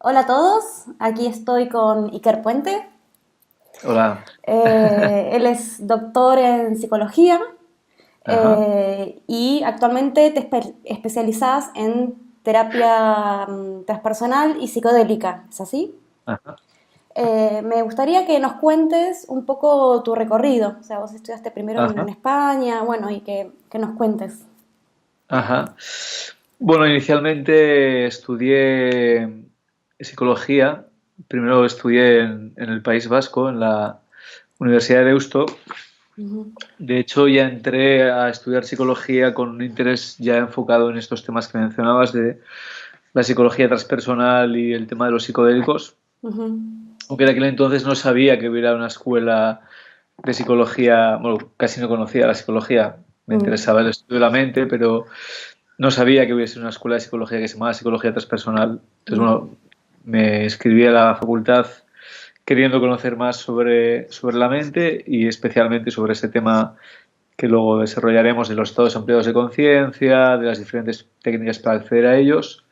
Hola a todos, aquí estoy con Iker Puente. Hola. Él es doctor en psicología Ajá, y actualmente te especializas en terapia transpersonal y psicodélica, ¿es así? ajá, Me gustaría que nos cuentes un poco tu recorrido, o sea, vos estudiaste primero en ajá, España, bueno, y que nos cuentes. ajá. Bueno, inicialmente estudié psicología. Primero estudié en el País Vasco, en la Universidad de Deusto. Ujú. De hecho, ya entré a estudiar psicología con un interés ya enfocado en estos temas que mencionabas de la psicología transpersonal y el tema de los psicodélicos. Ujú. Aunque en aquel entonces no sabía que hubiera una escuela de psicología, bueno, casi no conocía la psicología. Me Mm. interesaba el estudio de la mente, pero no sabía que hubiese una escuela de psicología que se llamaba Psicología Transpersonal. Entonces, Mm. bueno, me inscribí a la facultad queriendo conocer más sobre la mente y especialmente sobre ese tema que luego desarrollaremos de los estados ampliados de conciencia, de las diferentes técnicas para acceder a ellos.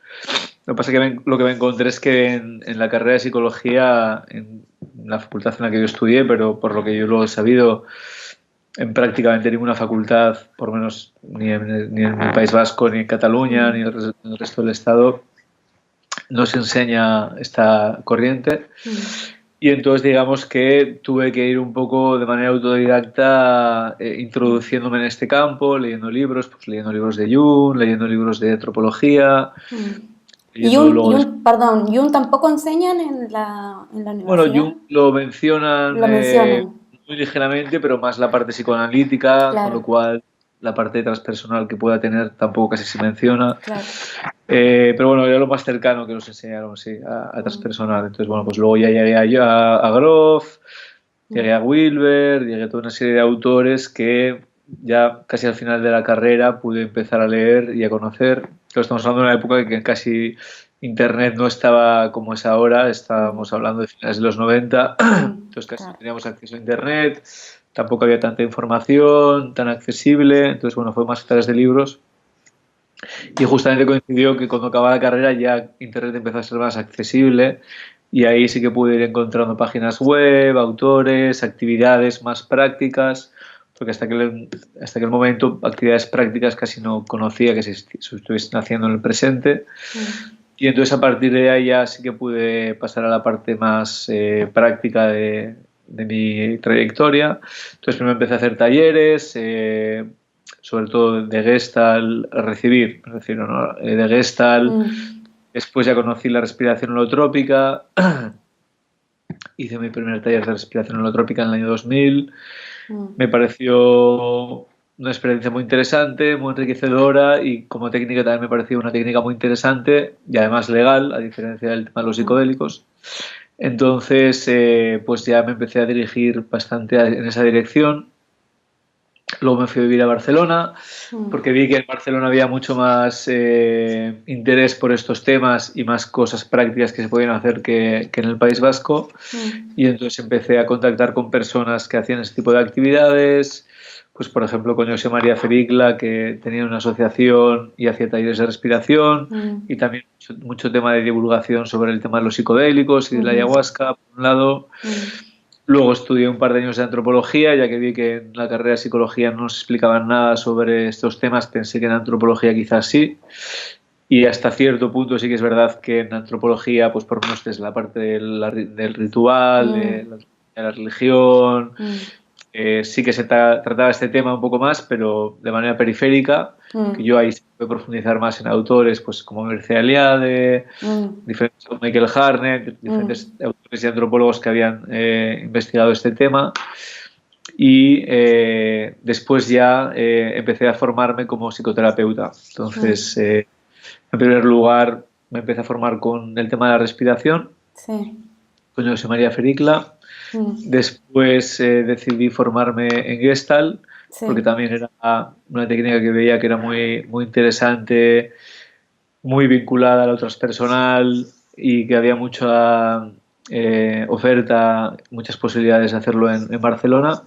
Lo que pasa es que lo que me encontré es que en la carrera de psicología, en la facultad en la que yo estudié, pero por lo que yo luego he sabido, en prácticamente ninguna facultad, por lo menos ni en el País Vasco, ni en Cataluña, ni Mm. en el resto del Estado, no se enseña esta corriente. Mm. Y entonces digamos que tuve que ir un poco de manera autodidacta introduciéndome en este campo, leyendo libros, pues leyendo libros de Jung, leyendo libros de antropología, Mm. leyendo luego Perdón, Jung tampoco enseñan en la bueno, universidad. Jung lo mencionan Lo mencionan, muy ligeramente, pero más la parte psicoanalítica, con lo claro, cual la parte transpersonal que pueda tener tampoco casi se menciona. claro. Pero bueno, era lo más cercano que nos enseñaron, sí, a Mm. transpersonal. Entonces, bueno, pues luego ya llegué a Groff, llegué a Mm. Wilber, llegué a toda una serie de autores que ya casi al final de la carrera pude empezar a leer y a conocer. Pero estamos hablando de una época en que casi Internet no estaba como es ahora, estábamos Mm. hablando de finales de los 90, Mm. entonces casi no Claro. teníamos acceso a Internet, tampoco había tanta información tan accesible, entonces bueno, fue más a través de libros y justamente coincidió que cuando acababa la carrera ya Internet empezó a ser más accesible y ahí sí que pude ir encontrando páginas web, autores, actividades más prácticas, porque hasta aquel momento actividades prácticas casi no conocía que se estuviesen haciendo en el presente. Mm. Y entonces a partir de ahí ya sí que pude pasar a la parte más práctica de mi trayectoria. Entonces primero empecé a hacer talleres, sobre todo de Gestalt, a recibir, me refiero, ¿no? De Gestalt. Mm. Después ya conocí la respiración holotrópica. Hice mi primer taller de respiración holotrópica en el año 2000. Me Mm. pareció una experiencia muy interesante, muy enriquecedora y como técnica también me pareció una técnica muy interesante y además legal, a diferencia del tema de los Mm. psicodélicos. Entonces, pues ya me empecé a dirigir bastante en esa dirección. Luego me fui a vivir a Barcelona Mm. porque vi que en Barcelona había mucho más interés por estos temas y más cosas prácticas que se podían hacer que en el País Vasco. Mm. Y entonces empecé a contactar con personas que hacían ese tipo de actividades, pues por ejemplo con José María Fericla, que tenía una asociación y hacía talleres de respiración, y Mm. también mucho tema de divulgación sobre el tema de los psicodélicos y de la Ujú. ayahuasca, por un lado. Mm. Luego estudié un par de años de antropología, ya que vi que en la carrera de psicología no nos explicaban nada sobre estos temas, pensé que en antropología quizás sí. Y hasta cierto punto sí que es verdad que en antropología, pues por lo menos desde la parte del ritual, Mm. de la religión, Mm. sí que se trataba este tema un poco más, pero de manera periférica, que yo Mm. ahí sí puedo profundizar más en autores pues como Mircea Eliade, Mm. diferentes, Michael Hartnett, diferentes Mm. autores y antropólogos que habían investigado este tema. Y después ya empecé a formarme como psicoterapeuta. Entonces, Mm. en primer lugar, me empecé a formar con el tema de la respiración, Sí. con José María Fericla. Mm. Después decidí formarme en Gestalt, porque Sí. también era una técnica que veía que era muy, muy interesante, muy vinculada a lo transpersonal y que había mucha oferta, muchas posibilidades de hacerlo en Barcelona.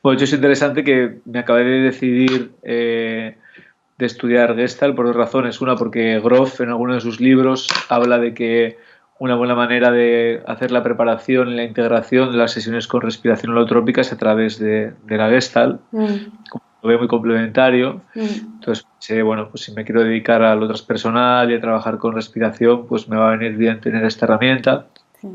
Bueno, de hecho es interesante que me acabé de decidir de estudiar Gestalt por dos razones. Una, porque Groff en alguno de sus libros habla de que una buena manera de hacer la preparación y la integración de las sesiones con respiración holotrópica es a través de la Gestalt, como lo veo muy complementario. Entonces, bueno, pues si me quiero dedicar al lo transpersonal y a trabajar con respiración, pues me va a venir bien tener esta herramienta. Sí.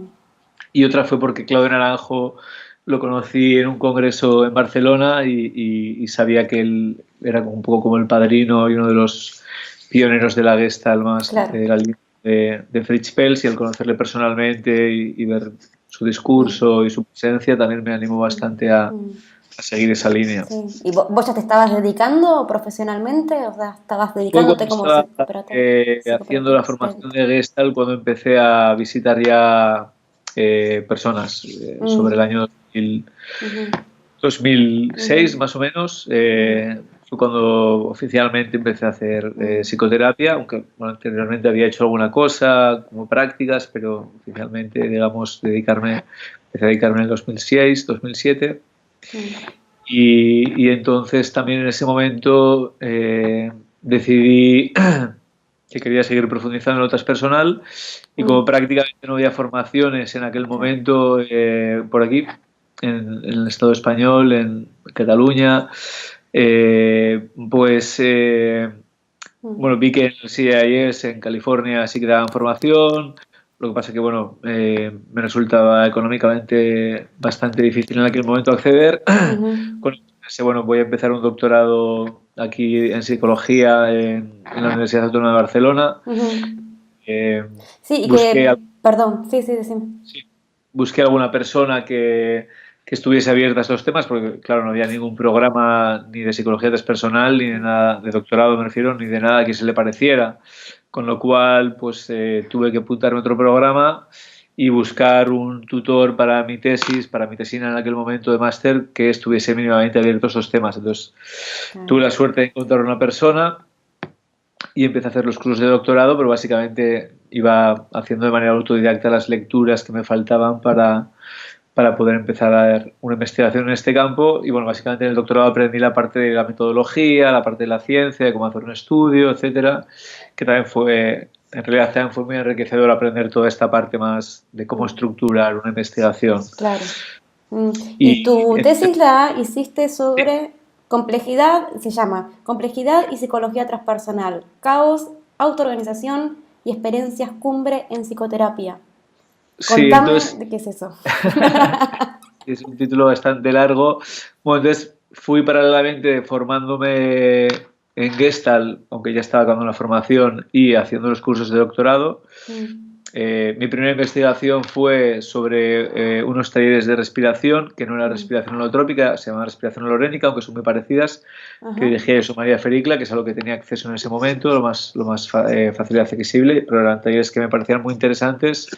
Y otra fue porque Claudio Naranjo lo conocí en un congreso en Barcelona y sabía que él era un poco como el padrino y uno de los pioneros de la Gestalt más Claro. de la línea de Fritz Pels, y al conocerle personalmente y ver su discurso y su presencia también me animó bastante a seguir esa línea. Sí. ¿Y vos ya te estabas dedicando profesionalmente? O sea, ¿estabas Fue cuando dedicándote como estaba haciendo la psicoterapeuta? formación de Gestalt cuando empecé a visitar ya personas sobre el año 2006 más o menos. Fue cuando oficialmente empecé a hacer psicoterapia, aunque bueno, anteriormente había hecho alguna cosa como prácticas, pero oficialmente, digamos, empecé a dedicarme en el 2006, 2007. Y entonces también en ese momento decidí que quería seguir profundizando en lo transpersonal, y como prácticamente no había formaciones en aquel momento por aquí, en el Estado español, en Cataluña, bueno, vi que en el CIS en California sí que daban formación. Lo que pasa que, bueno, me resultaba económicamente bastante difícil en aquel momento acceder. Con ese, bueno, voy a empezar un doctorado aquí en psicología en la Universidad Autónoma de Barcelona. Sí, y Busqué, perdón, sí, decime. sí, busqué alguna persona que estuviese abierta a estos temas, porque, claro, no había ningún programa ni de psicología transpersonal, ni de nada, de doctorado me refiero, ni de nada que se le pareciera. Con lo cual, pues tuve que apuntarme a otro programa y buscar un tutor para mi tesis, para mi tesina en aquel momento de máster, que estuviese mínimamente abierto a estos temas. Entonces, tuve la suerte de encontrar una persona y empecé a hacer los cursos de doctorado, pero básicamente iba haciendo de manera autodidacta las lecturas que me faltaban para poder empezar a ver una investigación en este campo. Y bueno, básicamente en el doctorado aprendí la parte de la metodología, la parte de la ciencia, de cómo hacer un estudio, etcétera, que también en realidad también fue muy enriquecedor aprender toda esta parte más de cómo estructurar una investigación. Claro. Y tu tesis la hiciste sobre complejidad, se llama Complejidad y Psicología Transpersonal, Caos, Autoorganización y Experiencias Cumbre en Psicoterapia. Sí, Contame entonces de qué es eso. es un título bastante largo. Bueno, entonces fui paralelamente formándome en Gestalt, aunque ya estaba acabando la formación, y haciendo los cursos de doctorado. Mi primera investigación fue sobre unos talleres de respiración, que no era respiración holotrópica, se llama respiración holorénica, aunque son muy parecidas, que dirigía Jesús María Fericla, que es a lo que tenía acceso en ese momento, lo más fácil y accesible, pero eran talleres que me parecían muy interesantes.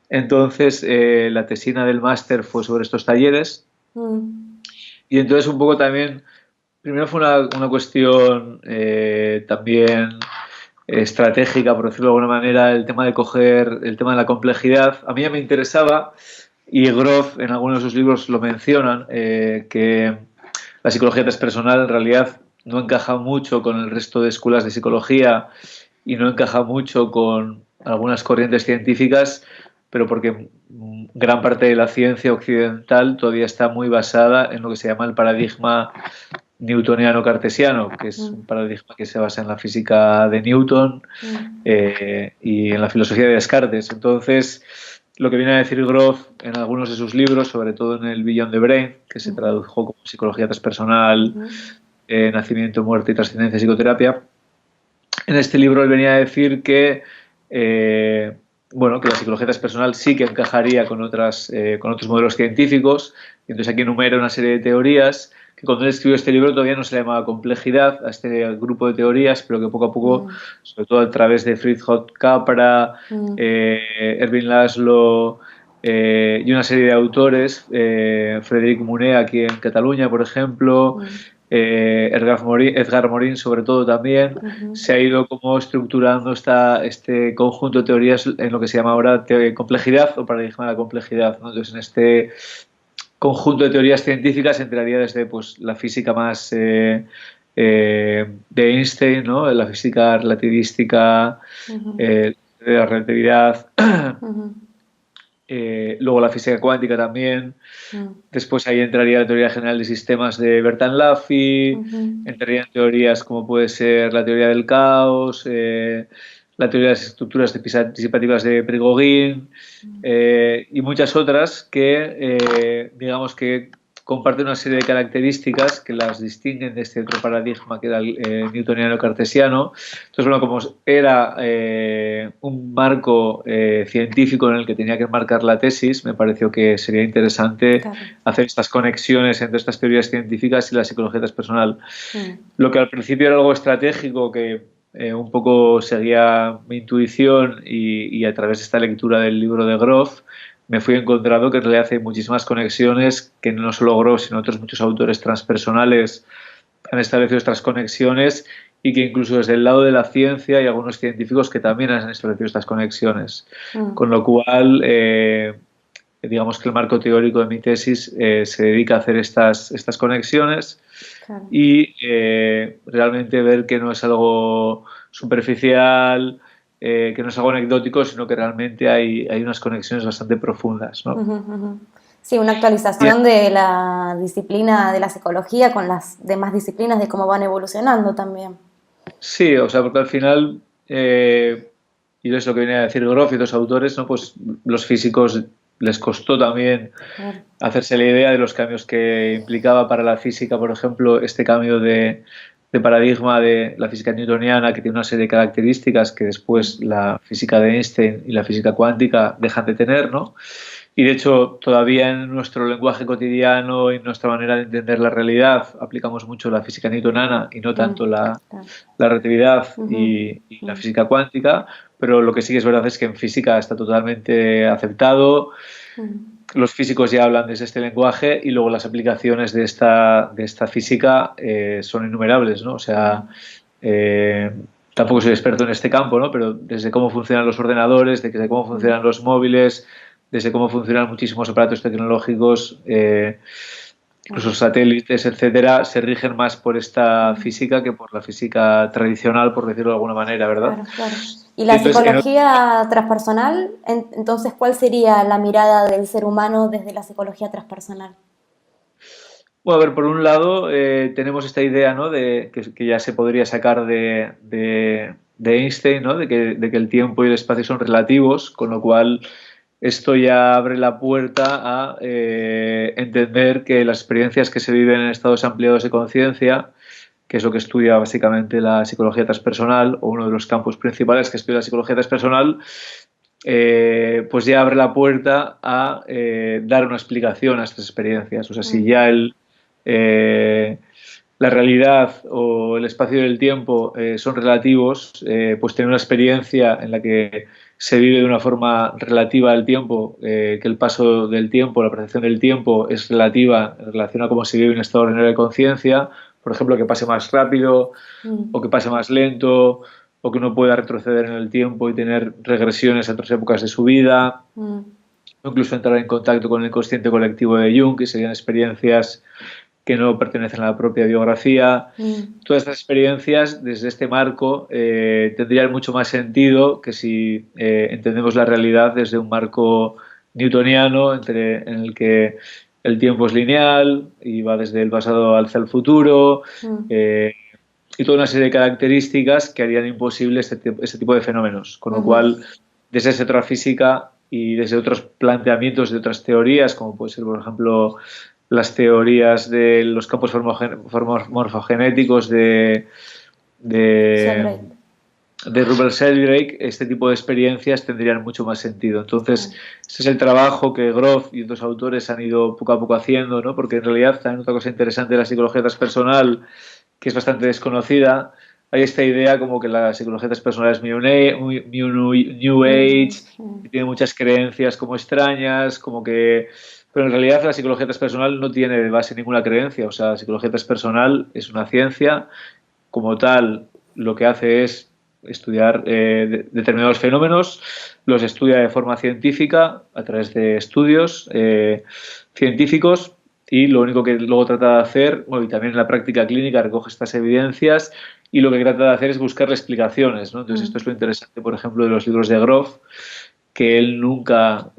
Entonces, la tesina del máster fue sobre estos talleres. Y entonces un poco también, primero fue una cuestión también estratégica, por decirlo de alguna manera, el tema de coger el tema de la complejidad. A mí ya me interesaba, y Grof en algunos de sus libros lo mencionan, que la psicología transpersonal en realidad no encaja mucho con el resto de escuelas de psicología y no encaja mucho con algunas corrientes científicas, pero porque gran parte de la ciencia occidental todavía está muy basada en lo que se llama el paradigma newtoniano-cartesiano, que es un paradigma que se basa en la física de Newton y en la filosofía de Descartes. Entonces, lo que viene a decir Grof en algunos de sus libros, sobre todo en el Beyond the Brain, que se tradujo como Psicología Transpersonal, Nacimiento, Muerte y Trascendencia y Psicoterapia, en este libro él venía a decir que bueno, que la psicología transpersonal sí que encajaría con otros modelos científicos, y entonces aquí enumera una serie de teorías que cuando él escribió este libro todavía no se le llamaba complejidad a este grupo de teorías, pero que poco a poco, sobre todo a través de Fritjof Capra, Erwin Laszlo y una serie de autores, Frédéric Monet aquí en Cataluña, por ejemplo, Edgar Morin sobre todo también, se ha ido como estructurando este conjunto de teorías en lo que se llama ahora complejidad o paradigma de la complejidad, ¿no? Entonces, en este conjunto de teorías científicas entraría desde pues, la física más de Einstein, ¿no? La física relativística, de la relatividad. Ujú, Luego la física cuántica también. ujú, Después ahí entraría la teoría general de sistemas de Bertalanffy, ujú. entrarían teorías como puede ser la teoría del caos, la teoría de las estructuras disipativas de Prigogine, y muchas otras que, digamos que comparten una serie de características que las distinguen de este otro paradigma que era el newtoniano-cartesiano. Entonces, bueno, como era un marco científico en el que tenía que enmarcar la tesis, me pareció que sería interesante Claro. hacer estas conexiones entre estas teorías científicas y la psicología transpersonal. Mm, Lo que al principio era algo estratégico, que un poco seguía mi intuición y a través de esta lectura del libro de Groff, me fui encontrando que en realidad hay muchísimas conexiones que no solo Groff, sino otros muchos autores transpersonales han establecido estas conexiones y que incluso desde el lado de la ciencia hay algunos científicos que también han establecido estas conexiones. mm, Con lo cual, digamos que el marco teórico de mi tesis se dedica a hacer estas conexiones claro. y realmente ver que no es algo superficial, que no es algo anecdótico, sino que realmente hay unas conexiones bastante profundas, ¿no? Ujú, ujú. Sí, una Y actualización de la disciplina de la psicología con las demás disciplinas de cómo van evolucionando también. sí, o sea, porque al final, y es lo que viene a decir Groff y otros autores, ¿no? Pues los físicos les costó también Claro. hacerse la idea de los cambios que implicaba para la física, por ejemplo, este cambio de paradigma de la física newtoniana, que tiene una serie de características que después Mm, la física de Einstein y la física cuántica dejan de tener, ¿no? Y de hecho, todavía en nuestro lenguaje cotidiano y en nuestra manera de entender la realidad, aplicamos mucho la física newtoniana y no mm, tanto claro. la relatividad Ujú, y la mm, física cuántica, pero lo que sí que es verdad es que en física está totalmente aceptado. mm, Los físicos ya hablan desde este lenguaje y luego las aplicaciones de esta física son innumerables, ¿no? O sea, mm, eh, tampoco soy experto en este campo, ¿no? Pero desde cómo funcionan los ordenadores, desde cómo mm, funcionan los móviles, desde cómo funcionan muchísimos aparatos tecnológicos, incluso claro. satélites, etcétera, se rigen más por esta Mm, física que por la física tradicional, por decirlo de alguna manera, ¿verdad? claro, claro. Y Y la entonces, psicología transpersonal, entonces, ¿cuál sería la mirada del ser humano desde la psicología transpersonal? bueno, a ver, por un lado, tenemos esta idea, ¿no? Que ya se podría sacar de Einstein, ¿no? De que el tiempo y el espacio son relativos, con lo cual esto ya abre la puerta a entender que las experiencias que se viven en estados ampliados de conciencia, que es lo que estudia básicamente la psicología transpersonal, o uno de los campos principales que estudia la psicología transpersonal, pues ya abre la puerta a dar una explicación a estas experiencias. O sea, si Mm, ya eh, la realidad o el espacio y el tiempo son relativos, pues tener una experiencia en la que se vive de una forma relativa al tiempo, que el paso del tiempo, la percepción del tiempo es relativa en relación a cómo se vive un estado ordinario de conciencia, por ejemplo, que pase más rápido o mm, que pase más lento o que uno pueda retroceder en el tiempo y tener regresiones a otras épocas de su vida, mm, o incluso entrar en contacto con el consciente colectivo de Jung, que serían experiencias que no pertenecen a la propia biografía. mm, Todas estas experiencias, desde este marco, tendrían mucho más sentido que si entendemos la realidad desde un marco newtoniano, en el que el tiempo es lineal y va desde el pasado hacia el futuro, mm, eh, y toda una serie de características que harían imposible este tipo de fenómenos. Con lo ujú, cual, desde esa otra física y desde otros planteamientos de otras teorías, como puede ser, por ejemplo, las teorías de los campos morfogenéticos de, Sheldrake, de Rupert Sheldrake, este tipo de experiencias tendrían mucho más sentido. Entonces, claro. ese es el trabajo que Groff y otros autores han ido poco a poco haciendo, ¿no? Porque en realidad también otra cosa interesante de la psicología transpersonal, que es bastante desconocida, hay esta idea como que la psicología transpersonal es New New Age, Age, y tiene muchas creencias como extrañas, como que... Pero en realidad la psicología transpersonal no tiene de base ninguna creencia. O sea, la psicología transpersonal es una ciencia. Como tal, lo que hace es estudiar determinados fenómenos, los estudia de forma científica a través de estudios científicos, y lo único que luego trata de hacer, bueno, y también en la práctica clínica recoge estas evidencias y lo que trata de hacer es buscarle explicaciones, ¿no? Entonces esto es lo interesante, por ejemplo, de los libros de Grof, que él nunca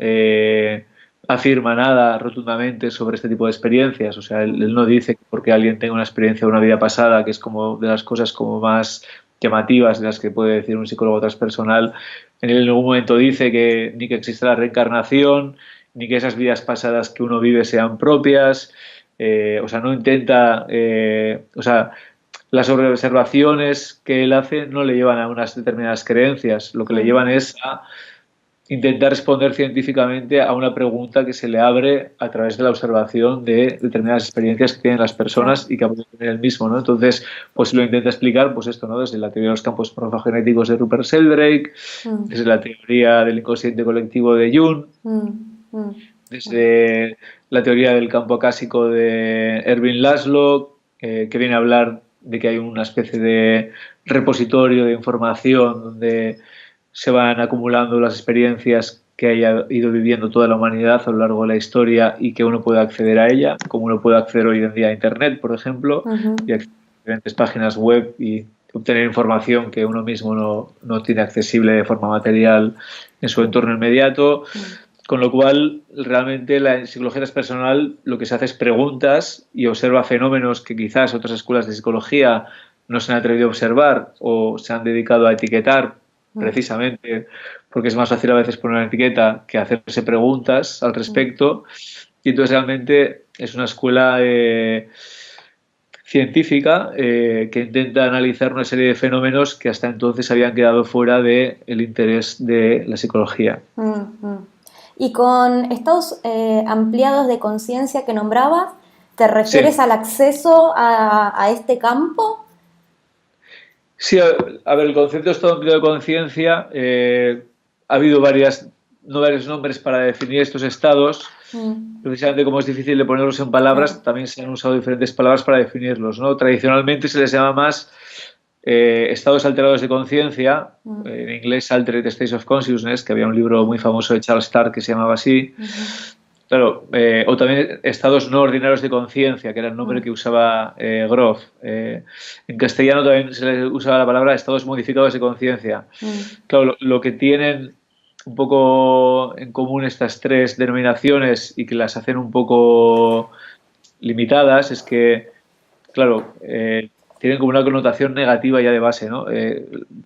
afirma nada rotundamente sobre este tipo de experiencias. O sea, él no dice que porque alguien tenga una experiencia de una vida pasada, que es como de las cosas como más llamativas de las que puede decir un psicólogo transpersonal, en ningún momento dice que ni que exista la reencarnación, ni que esas vidas pasadas que uno vive sean propias. O sea, no intenta, o sea, las observaciones que él hace no le llevan a unas determinadas creencias, lo que le llevan es a intentar responder científicamente a una pregunta que se le abre a través de la observación de determinadas experiencias que tienen las personas y que puede tener el mismo, ¿no? Entonces, pues lo intenta explicar, pues esto, ¿no? Desde la teoría de los campos morfogenéticos de Rupert Sheldrake, desde la teoría del inconsciente colectivo de Jung, desde la teoría del campo acásico de Erwin Laszlo, que viene a hablar de que hay una especie de repositorio de información donde se van acumulando las experiencias que haya ido viviendo toda la humanidad a lo largo de la historia y que uno puede acceder a ella, como uno puede acceder hoy en día a Internet, por ejemplo, y acceder a diferentes páginas web y obtener información que uno mismo no tiene accesible de forma material en su entorno inmediato. Con lo cual, realmente la psicología transpersonal lo que se hace es preguntas y observa fenómenos que quizás otras escuelas de psicología no se han atrevido a observar o se han dedicado a etiquetar precisamente porque es más fácil a veces poner una etiqueta que hacerse preguntas al respecto. Y entonces realmente es una escuela científica que intenta analizar una serie de fenómenos que hasta entonces habían quedado fuera del interés de la psicología. Y con estados ampliados de conciencia que nombrabas, ¿te refieres al acceso a este campo? Sí, a ver, el concepto de estado ampliado de conciencia, ha habido varios nombres para definir estos estados. Precisamente como es difícil de ponerlos en palabras, también se han usado diferentes palabras para definirlos, ¿no? Tradicionalmente se les llama más estados alterados de conciencia, en inglés Altered States of Consciousness, que había un libro muy famoso de Charles Stark que se llamaba así. Claro, o también estados no ordinarios de conciencia, que era el nombre que usaba Grof. En castellano también se le usaba la palabra estados modificados de conciencia. Claro, lo que tienen un poco en común estas tres denominaciones y que las hacen un poco limitadas es que, claro, tienen como una connotación negativa ya de base, ¿no?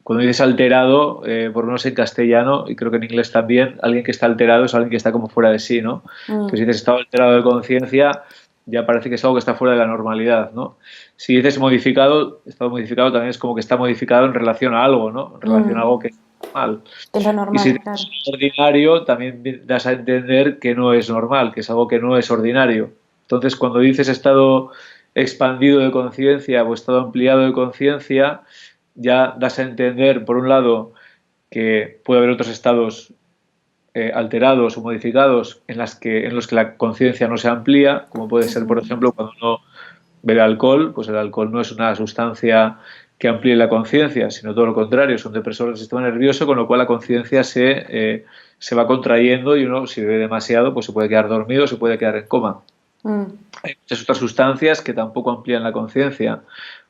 Cuando dices alterado, por lo menos en castellano, y creo que en inglés también, alguien que está alterado es alguien que está como fuera de sí, ¿no? Que si dices estado alterado de conciencia, ya parece que es algo que está fuera de la normalidad, ¿no? Si dices modificado, estado modificado también es como que está modificado en relación a algo, ¿no? En relación a algo que es normal. Es lo normal, y si dices ordinario, también das a entender que no es normal, que es algo que no es ordinario. Entonces, cuando dices estado expandido de conciencia o estado ampliado de conciencia, ya das a entender, por un lado, que puede haber otros estados alterados o modificados en los que la conciencia no se amplía, como puede ser, por ejemplo, cuando uno bebe alcohol, pues el alcohol no es una sustancia que amplíe la conciencia, sino todo lo contrario, es un depresor del sistema nervioso, con lo cual la conciencia se va contrayendo y uno, si bebe demasiado, pues se puede quedar dormido, se puede quedar en coma. Hay muchas otras sustancias que tampoco amplían la conciencia,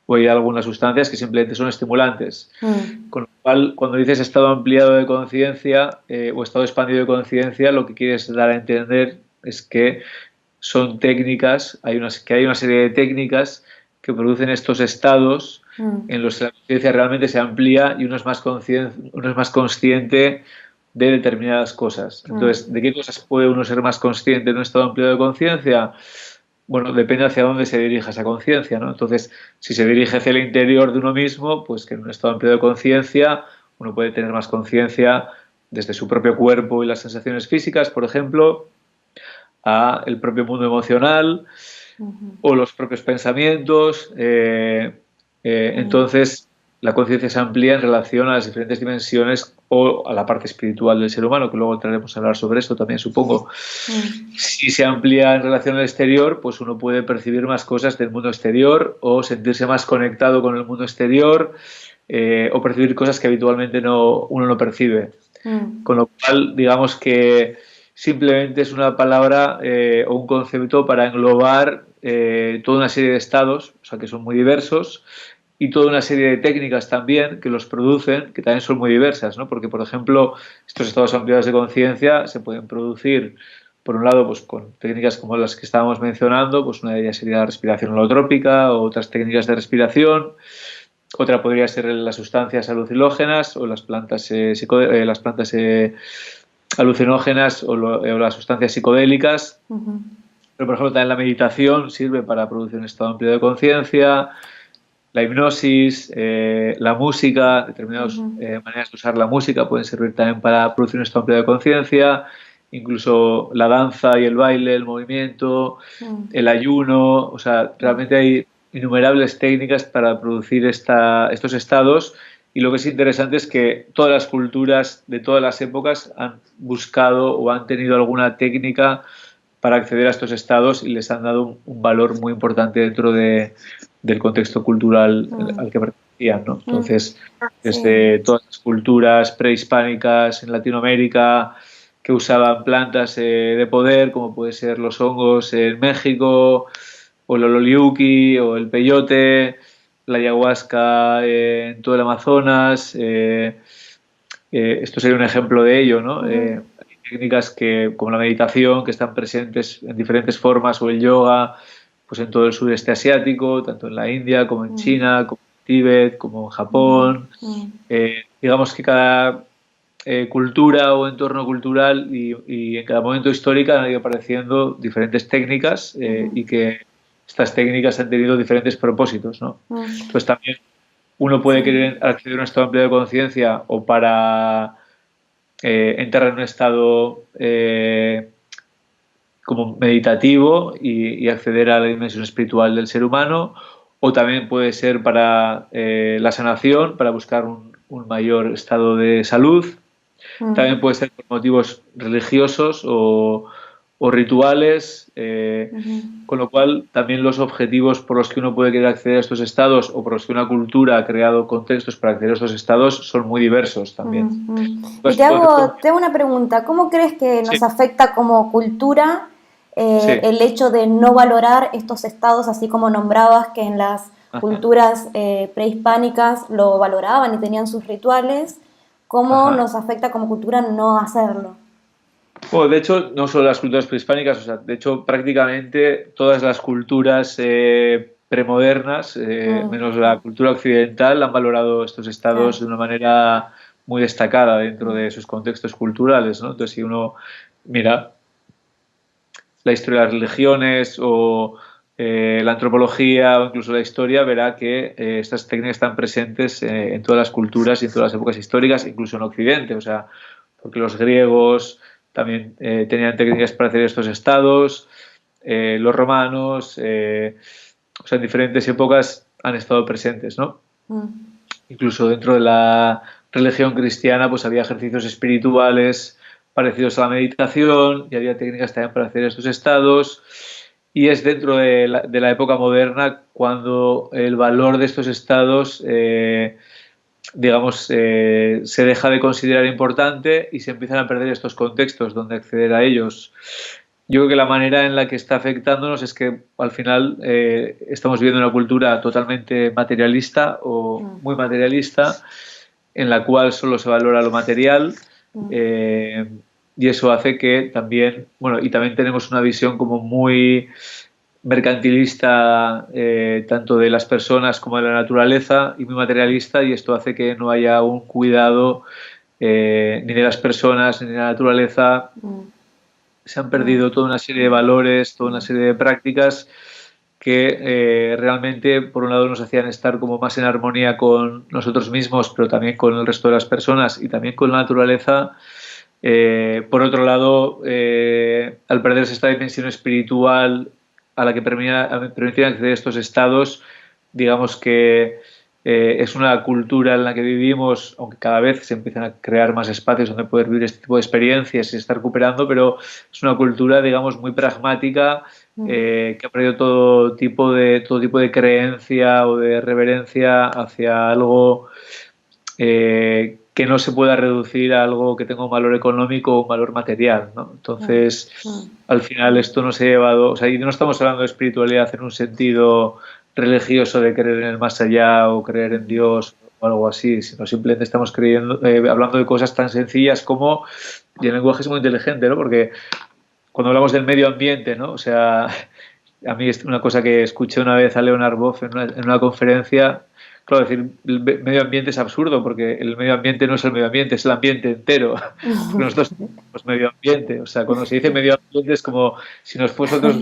o hay algunas sustancias que simplemente son estimulantes. Con lo cual, cuando dices estado ampliado de conciencia o estado expandido de conciencia, lo que quieres dar a entender es que son técnicas, hay una serie de técnicas que producen estos estados en los que la conciencia realmente se amplía y uno es más consciente de determinadas cosas. Entonces, ¿de qué cosas puede uno ser más consciente en un estado ampliado de conciencia? Bueno, depende hacia dónde se dirija esa conciencia, ¿no? Entonces, si se dirige hacia el interior de uno mismo, pues que en un estado ampliado de conciencia uno puede tener más conciencia desde su propio cuerpo y las sensaciones físicas, por ejemplo, a el propio mundo emocional o los propios pensamientos. Entonces, la conciencia se amplía en relación a las diferentes dimensiones o a la parte espiritual del ser humano, que luego entraremos a hablar sobre esto también, supongo. Si se amplía en relación al exterior, pues uno puede percibir más cosas del mundo exterior o sentirse más conectado con el mundo exterior o percibir cosas que habitualmente uno no percibe. Con lo cual, digamos que simplemente es una palabra o un concepto para englobar toda una serie de estados, o sea, que son muy diversos, y toda una serie de técnicas también que los producen, que también son muy diversas, ¿no? Porque, por ejemplo, estos estados ampliados de conciencia se pueden producir, por un lado, pues con técnicas como las que estábamos mencionando, pues una de ellas sería la respiración holotrópica o otras técnicas de respiración. Otra podría ser las sustancias alucinógenas o las plantas, alucinógenas o las sustancias psicodélicas. Pero, por ejemplo, también la meditación sirve para producir un estado amplio de conciencia, la hipnosis, la música, determinadas maneras de usar la música pueden servir también para producir un estado amplio de conciencia, incluso la danza y el baile, el movimiento, el ayuno, o sea, realmente hay innumerables técnicas para producir estos estados, y lo que es interesante es que todas las culturas de todas las épocas han buscado o han tenido alguna técnica para acceder a estos estados y les han dado un valor muy importante dentro del contexto cultural al que pertenecían, ¿no? Entonces, desde todas las culturas prehispánicas en Latinoamérica que usaban plantas de poder, como puede ser los hongos en México, o el ololiuqui, o el peyote, la ayahuasca en todo el Amazonas, esto sería un ejemplo de ello, ¿no? Hay técnicas como la meditación, que están presentes en diferentes formas, o el yoga, pues en todo el sudeste asiático, tanto en la India como en China, como en Tíbet, como en Japón. Digamos que cada cultura o entorno cultural y en cada momento histórico han ido apareciendo diferentes técnicas y que estas técnicas han tenido diferentes propósitos, ¿no? Entonces también uno puede querer acceder a un estado amplio de conciencia o para entrar en un estado como meditativo y acceder a la dimensión espiritual del ser humano, o también puede ser para la sanación, para buscar un mayor estado de salud. También puede ser por motivos religiosos o rituales, con lo cual también los objetivos por los que uno puede querer acceder a estos estados o por los que una cultura ha creado contextos para acceder a estos estados son muy diversos también. Y te hago una pregunta, ¿cómo crees que nos afecta como cultura el hecho de no valorar estos estados, así como nombrabas que en las culturas prehispánicas lo valoraban y tenían sus rituales? ¿Cómo nos afecta como cultura no hacerlo? Bueno, de hecho, no solo las culturas prehispánicas, o sea, de hecho, prácticamente todas las culturas premodernas, menos la cultura occidental, han valorado estos estados de una manera muy destacada dentro de sus contextos culturales, ¿no? Entonces, si uno mira la historia de las religiones o la antropología o incluso la historia, verá que estas técnicas están presentes en todas las culturas y en todas las épocas históricas, incluso en Occidente, o sea, porque los griegos también tenían técnicas para hacer estos estados, los romanos, o sea, en diferentes épocas han estado presentes, ¿no? Incluso dentro de la religión cristiana, pues había ejercicios espirituales parecidos a la meditación y había técnicas también para hacer estos estados. Y es dentro de la época moderna cuando el valor de estos estados digamos, se deja de considerar importante y se empiezan a perder estos contextos donde acceder a ellos. Yo creo que la manera en la que está afectándonos es que al final estamos viviendo una cultura totalmente materialista o muy materialista, en la cual solo se valora lo material, y eso hace que también, bueno, y también tenemos una visión como muy mercantilista tanto de las personas como de la naturaleza y muy materialista, y esto hace que no haya un cuidado ni de las personas ni de la naturaleza. Se han perdido toda una serie de valores, toda una serie de prácticas que realmente por un lado nos hacían estar como más en armonía con nosotros mismos, pero también con el resto de las personas y también con la naturaleza. Por otro lado, al perderse esta dimensión espiritual a la que permitían acceder a estos estados, digamos que es una cultura en la que vivimos, aunque cada vez se empiezan a crear más espacios donde poder vivir este tipo de experiencias y se está recuperando, pero es una cultura, digamos, muy pragmática, que ha perdido todo tipo de creencia o de reverencia hacia algo que no se pueda reducir a algo que tenga un valor económico o un valor material, ¿no? Entonces, al final esto no se ha llevado, o sea, y no estamos hablando de espiritualidad en un sentido religioso de creer en el más allá o creer en Dios o algo así, sino simplemente estamos hablando de cosas tan sencillas como, y el lenguaje es muy inteligente, ¿no? Porque cuando hablamos del medio ambiente, ¿no? O sea, a mí es una cosa que escuché una vez a Leonard Boff en una conferencia. Claro, decir el medio ambiente es absurdo porque el medio ambiente no es el medio ambiente, es el ambiente entero. Porque nosotros somos medio ambiente. O sea, cuando se dice medio ambiente es como si nos fuésemos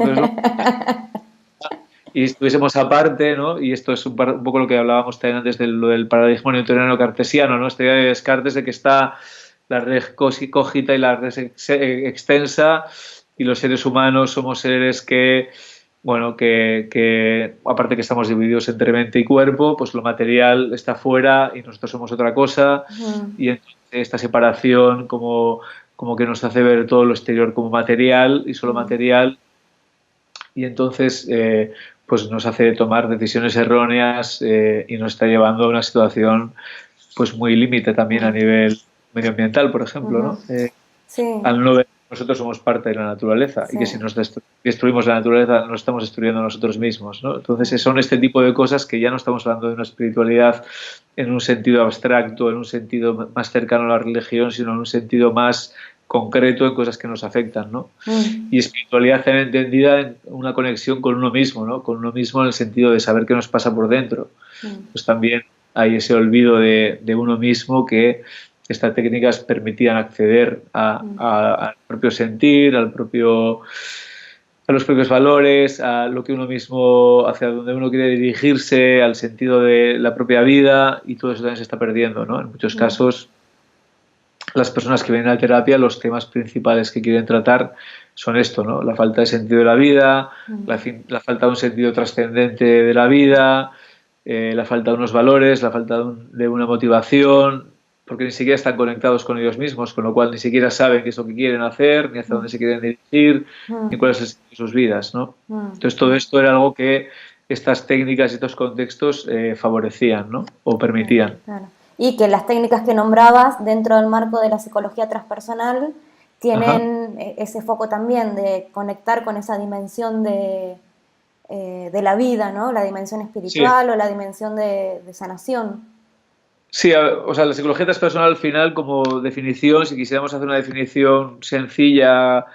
y estuviésemos aparte, ¿no? Y esto es un poco lo que hablábamos también antes de lo del paradigma newtoniano cartesiano, ¿no? Esta idea de Descartes de que está la red cógita y la red extensa, y los seres humanos somos seres que, bueno, que aparte que estamos divididos entre mente y cuerpo, pues lo material está fuera y nosotros somos otra cosa, y entonces esta separación como que nos hace ver todo lo exterior como material y solo material, y entonces pues nos hace tomar decisiones erróneas y nos está llevando a una situación pues muy límite también a nivel medioambiental, por ejemplo, ¿no? Sí. Al no ver que nosotros somos parte de la naturaleza y que si nos destruimos la naturaleza nos estamos destruyendo a nosotros mismos, ¿no? Entonces son este tipo de cosas que ya no estamos hablando de una espiritualidad en un sentido abstracto, en un sentido más cercano a la religión, sino en un sentido más concreto en cosas que nos afectan, ¿no? Y espiritualidad también entendida en una conexión con uno mismo, ¿no? Con uno mismo en el sentido de saber qué nos pasa por dentro. Pues también hay ese olvido de uno mismo que estas técnicas permitían acceder al propio sentir, a los propios valores, a lo que uno mismo, hacia donde uno quiere dirigirse, al sentido de la propia vida, y todo eso también se está perdiendo, ¿no? En muchos casos, las personas que vienen a terapia, los temas principales que quieren tratar son esto, ¿no? La falta de sentido de la vida, la falta de un sentido trascendente de la vida, la falta de unos valores, la falta de una motivación, porque ni siquiera están conectados con ellos mismos, con lo cual ni siquiera saben qué es lo que quieren hacer, ni hacia dónde se quieren dirigir, ni cuál es el sentido de sus vidas, ¿no? Entonces todo esto era algo que estas técnicas y estos contextos favorecían, ¿no? O permitían. Claro. Y que las técnicas que nombrabas dentro del marco de la psicología transpersonal tienen ese foco también de conectar con esa dimensión de la vida, ¿no? La dimensión espiritual, o la dimensión de sanación. Sí, o sea, la psicología transpersonal al final, como definición, si quisiéramos hacer una definición sencilla, a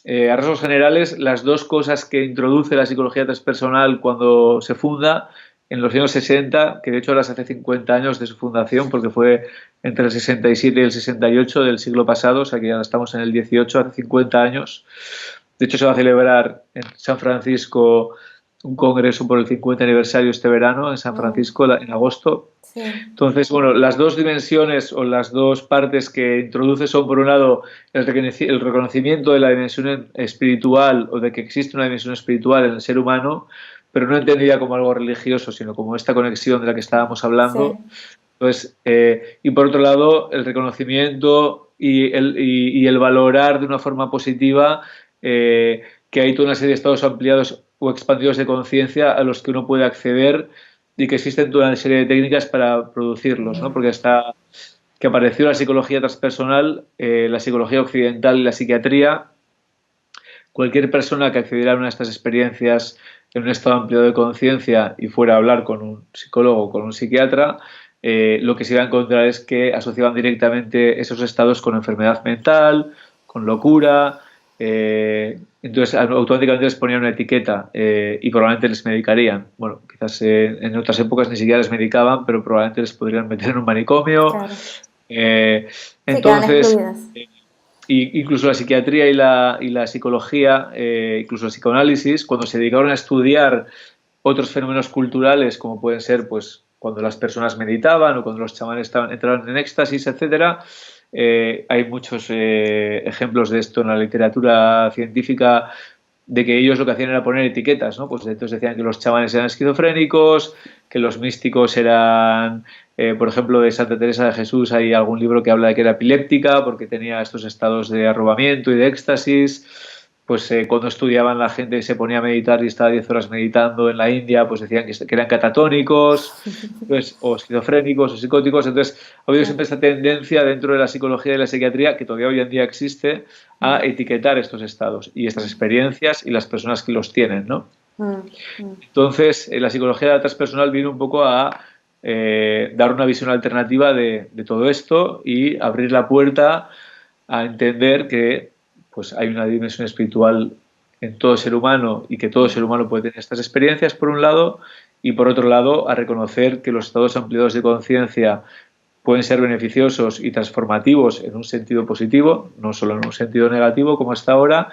rasgos generales, las dos cosas que introduce la psicología transpersonal cuando se funda en los años 60, que de hecho ahora se hace 50 años de su fundación, porque fue entre el 67 y el 68 del siglo pasado, o sea que ya estamos en el 18, hace 50 años. De hecho se va a celebrar en San Francisco un congreso por el 50 aniversario este verano, en San Francisco, en agosto. Sí. Entonces, bueno, las dos dimensiones o las dos partes que introduce son, por un lado, el reconocimiento de la dimensión espiritual, o de que existe una dimensión espiritual en el ser humano, pero no entendida como algo religioso, sino como esta conexión de la que estábamos hablando. Sí. Entonces, y por otro lado, el reconocimiento y el valorar de una forma positiva que hay toda una serie de estados ampliados o expandidos de conciencia a los que uno puede acceder, y que existen toda una serie de técnicas para producirlos, ¿no? Porque hasta que apareció la psicología transpersonal, la psicología occidental y la psiquiatría, cualquier persona que accediera a una de estas experiencias en un estado ampliado de conciencia y fuera a hablar con un psicólogo o con un psiquiatra, lo que se iba a encontrar es que asociaban directamente esos estados con enfermedad mental, con locura. Entonces automáticamente les ponían una etiqueta y probablemente les medicarían. Bueno, quizás en otras épocas ni siquiera les medicaban, pero probablemente les podrían meter en un manicomio. Claro. Entonces, incluso la psiquiatría y la psicología, incluso el psicoanálisis, cuando se dedicaron a estudiar otros fenómenos culturales, como pueden ser pues cuando las personas meditaban o cuando los chamanes entraban en éxtasis, etcétera. Hay muchos ejemplos de esto en la literatura científica, de que ellos lo que hacían era poner etiquetas, ¿no? Pues entonces decían que los chamanes eran esquizofrénicos, que los místicos eran, por ejemplo, de Santa Teresa de Jesús hay algún libro que habla de que era epiléptica porque tenía estos estados de arrobamiento y de éxtasis. Pues cuando estudiaban la gente se ponía a meditar y estaba 10 horas meditando en la India, pues decían que eran catatónicos, pues, o esquizofrénicos o psicóticos. Entonces ha habido siempre esta tendencia dentro de la psicología y la psiquiatría, que todavía hoy en día existe, a etiquetar estos estados y estas experiencias y las personas que los tienen, ¿no? Entonces, la psicología transpersonal viene un poco a dar una visión alternativa de todo esto y abrir la puerta a entender que pues, hay una dimensión espiritual en todo ser humano y que todo ser humano puede tener estas experiencias, por un lado, y por otro lado, a reconocer que los estados ampliados de conciencia pueden ser beneficiosos y transformativos en un sentido positivo, no solo en un sentido negativo como hasta ahora,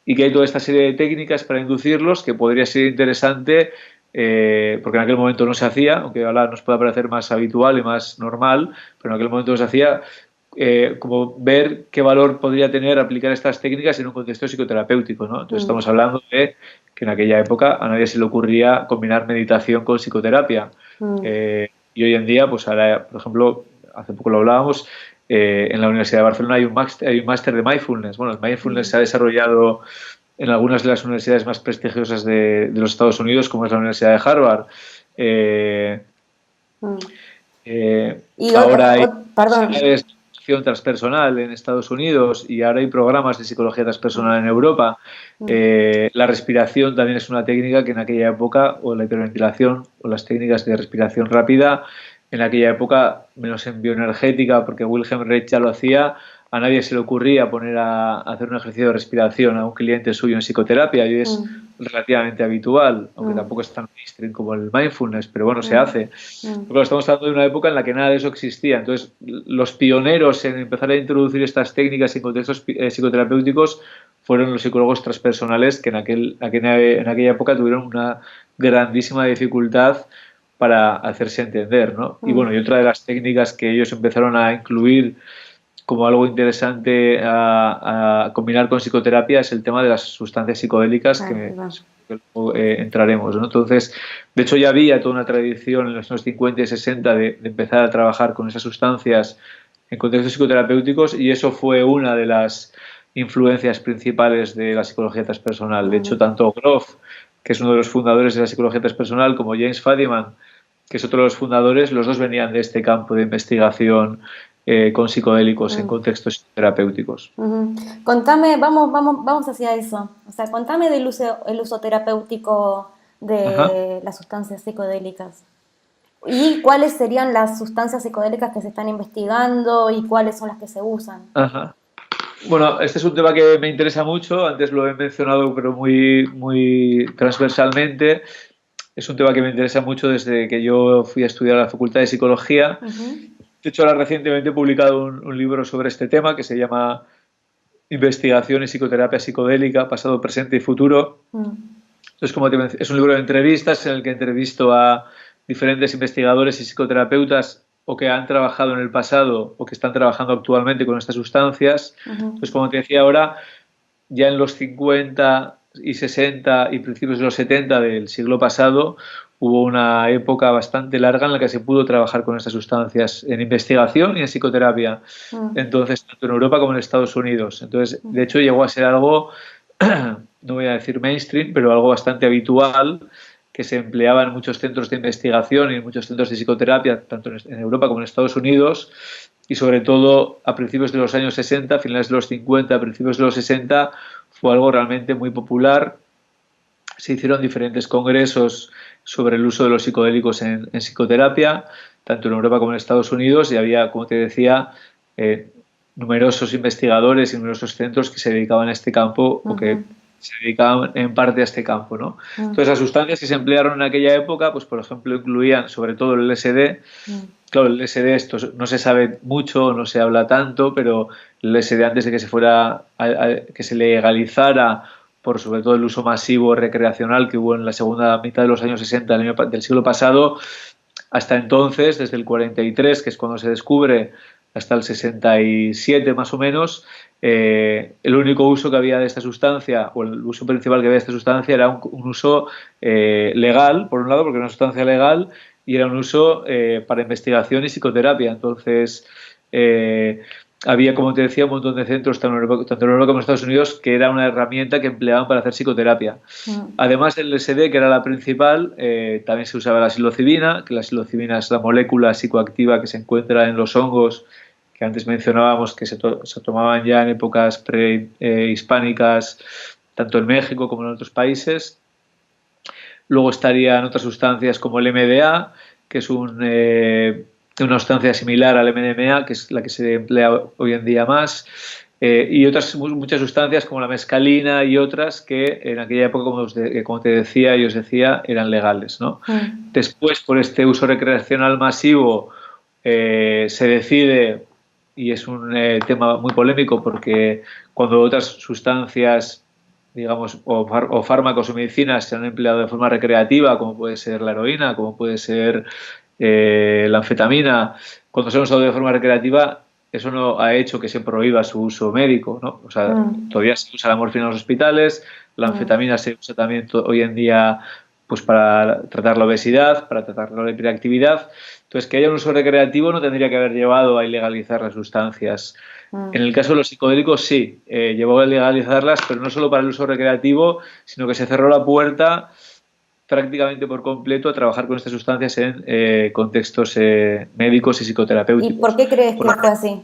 y que hay toda esta serie de técnicas para inducirlos que podría ser interesante, porque en aquel momento no se hacía, aunque ahora nos pueda parecer más habitual y más normal, pero en aquel momento no se hacía, como ver qué valor podría tener aplicar estas técnicas en un contexto psicoterapéutico, ¿no? Entonces estamos hablando de que en aquella época a nadie se le ocurría combinar meditación con psicoterapia. Y hoy en día, pues ahora, por ejemplo, hace poco lo hablábamos, en la Universidad de Barcelona hay un máster de mindfulness. Bueno, el mindfulness se ha desarrollado en algunas de las universidades más prestigiosas de los Estados Unidos, como es la Universidad de Harvard. Ahora hay perdón. psicología transpersonal en Estados Unidos y ahora hay programas de psicología transpersonal en Europa. La respiración también es una técnica que en aquella época, o la hiperventilación o las técnicas de respiración rápida, en aquella época, menos en bioenergética, porque Wilhelm Reich ya lo hacía, a nadie se le ocurría poner a hacer un ejercicio de respiración a un cliente suyo en psicoterapia y es relativamente habitual, aunque tampoco es tan mainstream como el mindfulness, pero bueno, se hace. Pero estamos hablando de una época en la que nada de eso existía. Entonces, los pioneros en empezar a introducir estas técnicas en contextos psicoterapéuticos fueron los psicólogos transpersonales que en aquella época tuvieron una grandísima dificultad para hacerse entender, ¿no? Y bueno, y otra de las técnicas que ellos empezaron a incluir como algo interesante a combinar con psicoterapia es el tema de las sustancias psicodélicas que luego entraremos, ¿no? Entonces, de hecho ya había toda una tradición en los años 50 y 60 de empezar a trabajar con esas sustancias en contextos psicoterapéuticos y eso fue una de las influencias principales de la psicología transpersonal. De hecho, tanto Grof, que es uno de los fundadores de la psicología transpersonal, como James Fadiman, que es otro de los fundadores, los dos venían de este campo de investigación con psicodélicos en contextos terapéuticos. Contame, vamos hacia eso. O sea, contame del uso terapéutico de las sustancias psicodélicas. ¿Y cuáles serían las sustancias psicodélicas que se están investigando y cuáles son las que se usan? Bueno, este es un tema que me interesa mucho. Antes lo he mencionado, pero muy transversalmente. Es un tema que me interesa mucho desde que yo fui a estudiar a la Facultad de Psicología. De hecho, ahora recientemente he publicado un libro sobre este tema que se llama Investigación y psicoterapia psicodélica, pasado, presente y futuro. Entonces, como es un libro de entrevistas en el que entrevisto a diferentes investigadores y psicoterapeutas o que han trabajado en el pasado o que están trabajando actualmente con estas sustancias. Pues como te decía ahora, ya en los 50 y 60 y principios de los 70 del siglo pasado hubo una época bastante larga en la que se pudo trabajar con estas sustancias en investigación y en psicoterapia. Entonces, tanto en Europa como en Estados Unidos. Entonces, de hecho, llegó a ser algo, no voy a decir mainstream, pero algo bastante habitual, que se empleaba en muchos centros de investigación y en muchos centros de psicoterapia, tanto en Europa como en Estados Unidos, y sobre todo a principios de los años 60, finales de los 50, a principios de los 60, fue algo realmente muy popular. Se hicieron diferentes congresos sobre el uso de los psicodélicos en psicoterapia, tanto en Europa como en Estados Unidos, y había, como te decía, numerosos investigadores y numerosos centros que se dedicaban a este campo o que se dedicaban en parte a este campo, ¿no? Entonces, las sustancias que se emplearon en aquella época, pues por ejemplo, incluían sobre todo el LSD. Claro, el LSD esto no se sabe mucho, no se habla tanto, pero el LSD antes de que que se legalizara por sobre todo el uso masivo recreacional que hubo en la segunda mitad de los años 60 del siglo pasado, hasta entonces, desde el 43, que es cuando se descubre, hasta el 67 más o menos, el único uso que había de esta sustancia, o el uso principal que había de esta sustancia, era un uso legal, por un lado, porque era una sustancia legal, y era un uso para investigación y psicoterapia. Entonces, había, como te decía, un montón de centros, tanto en Europa como en Estados Unidos, que era una herramienta que empleaban para hacer psicoterapia. Además del LSD, que era la principal, también se usaba la psilocibina, que la psilocibina es la molécula psicoactiva que se encuentra en los hongos que antes mencionábamos, que se tomaban ya en épocas prehispánicas, tanto en México como en otros países. Luego estarían otras sustancias como el MDA, que es una sustancia similar al MDMA, que es la que se emplea hoy en día más, y otras muchas sustancias como la mescalina y otras que en aquella época, como te decía y os decía, eran legales, ¿no? Después, por este uso recreacional masivo, se decide, y es un tema muy polémico, porque cuando otras sustancias, digamos, o fármacos o medicinas se han empleado de forma recreativa, como puede ser la heroína, como puede ser la anfetamina, cuando se han usado de forma recreativa, eso no ha hecho que se prohíba su uso médico, ¿no? O sea, todavía se usa la morfina en los hospitales, la anfetamina se usa también hoy en día pues para tratar la obesidad, para tratar la hiperactividad. Entonces, que haya un uso recreativo no tendría que haber llevado a ilegalizar las sustancias. En el caso de los psicodélicos sí, llevó a legalizarlas, pero no solo para el uso recreativo, sino que se cerró la puerta prácticamente por completo a trabajar con estas sustancias en contextos médicos y psicoterapéuticos. ¿Y por qué crees que fue así?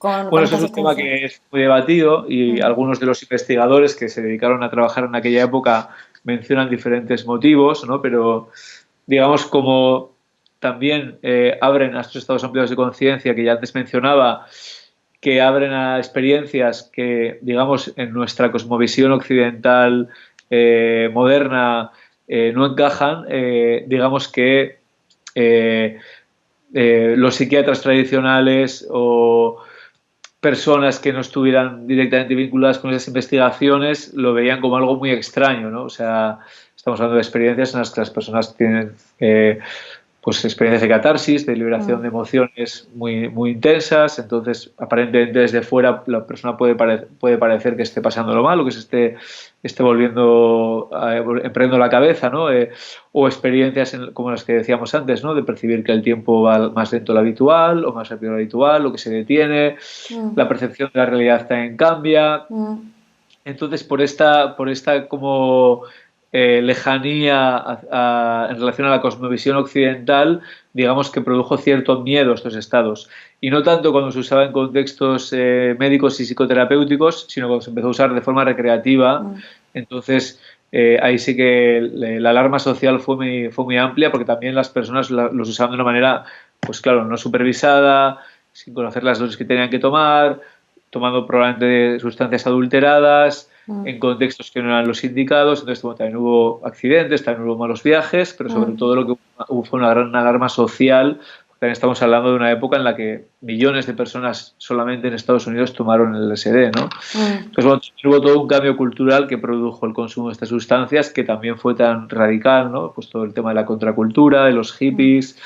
Bueno, eso es un tema que es muy debatido y algunos de los investigadores que se dedicaron a trabajar en aquella época mencionan diferentes motivos, ¿no? Pero digamos como también abren a estos estados ampliados de conciencia que ya antes mencionaba, que abren a experiencias que, digamos, en nuestra cosmovisión occidental moderna no encajan, digamos que los psiquiatras tradicionales o personas que no estuvieran directamente vinculadas con esas investigaciones lo veían como algo muy extraño, ¿no? O sea, estamos hablando de experiencias en las que las personas tienen pues experiencias de catarsis, de liberación de emociones muy, muy intensas. Entonces, aparentemente desde fuera la persona puede parecer que esté pasándolo mal o que se esté volviendo, emprendiendo la cabeza, ¿no? O experiencias como las que decíamos antes, ¿no? De percibir que el tiempo va más lento de lo habitual o más rápido de lo habitual, o que se detiene, la percepción de la realidad también cambia. Entonces, por esta como lejanía en relación a la cosmovisión occidental, digamos que produjo cierto miedo a estos estados. Y no tanto cuando se usaba en contextos médicos y psicoterapéuticos, sino cuando se empezó a usar de forma recreativa. Entonces, ahí sí que la alarma social fue muy amplia, porque también las personas los usaban de una manera, pues claro, no supervisada, sin conocer las dosis que tenían que tomar, tomando probablemente sustancias adulteradas, en contextos que no eran los indicados. Entonces, bueno, también hubo accidentes, también hubo malos viajes, pero sobre todo lo que hubo fue una gran alarma social. También estamos hablando de una época en la que millones de personas solamente en Estados Unidos tomaron el LSD, ¿no? Entonces, bueno, hubo todo un cambio cultural que produjo el consumo de estas sustancias, que también fue tan radical, ¿no? Pues todo el tema de la contracultura, de los hippies,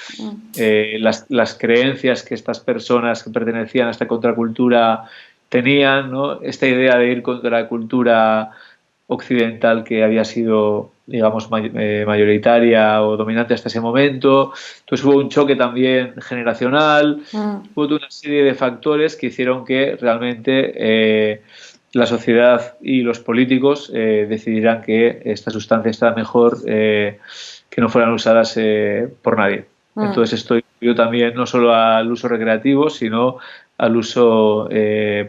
las creencias que estas personas que pertenecían a esta contracultura tenían, ¿no? Esta idea de ir contra la cultura occidental que había sido, digamos, mayoritaria o dominante hasta ese momento. Entonces hubo un choque también generacional, hubo toda una serie de factores que hicieron que realmente la sociedad y los políticos decidieran que esta sustancia estaba mejor que no fueran usadas por nadie. Entonces esto incluyó también no solo al uso recreativo, sino al uso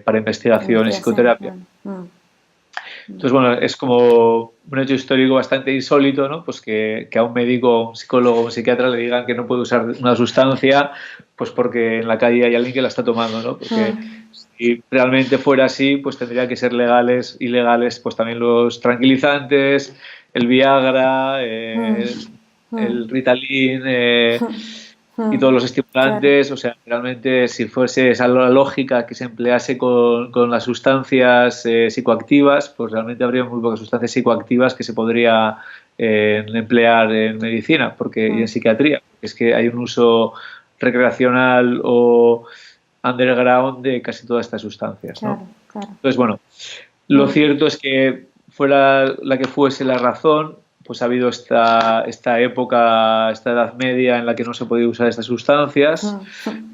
para investigación y psicoterapia. Entonces, bueno, es como un hecho histórico bastante insólito, ¿no? Pues que a un médico, un psicólogo, un psiquiatra le digan que no puede usar una sustancia, pues porque en la calle hay alguien que la está tomando, ¿no? Porque si realmente fuera así, pues tendría que ser ilegales, pues también los tranquilizantes, el Viagra, el Ritalin, y todos los estimulantes. Claro. O sea, realmente si fuese esa la lógica que se emplease con las sustancias psicoactivas, pues realmente habría muy pocas sustancias psicoactivas que se podría emplear en medicina y en psiquiatría, porque es que hay un uso recreacional o underground de casi todas estas sustancias, ¿no? Claro. Entonces, bueno, lo cierto es que fuera la que fuese la razón, pues ha habido esta época, esta edad media en la que no se podía usar estas sustancias,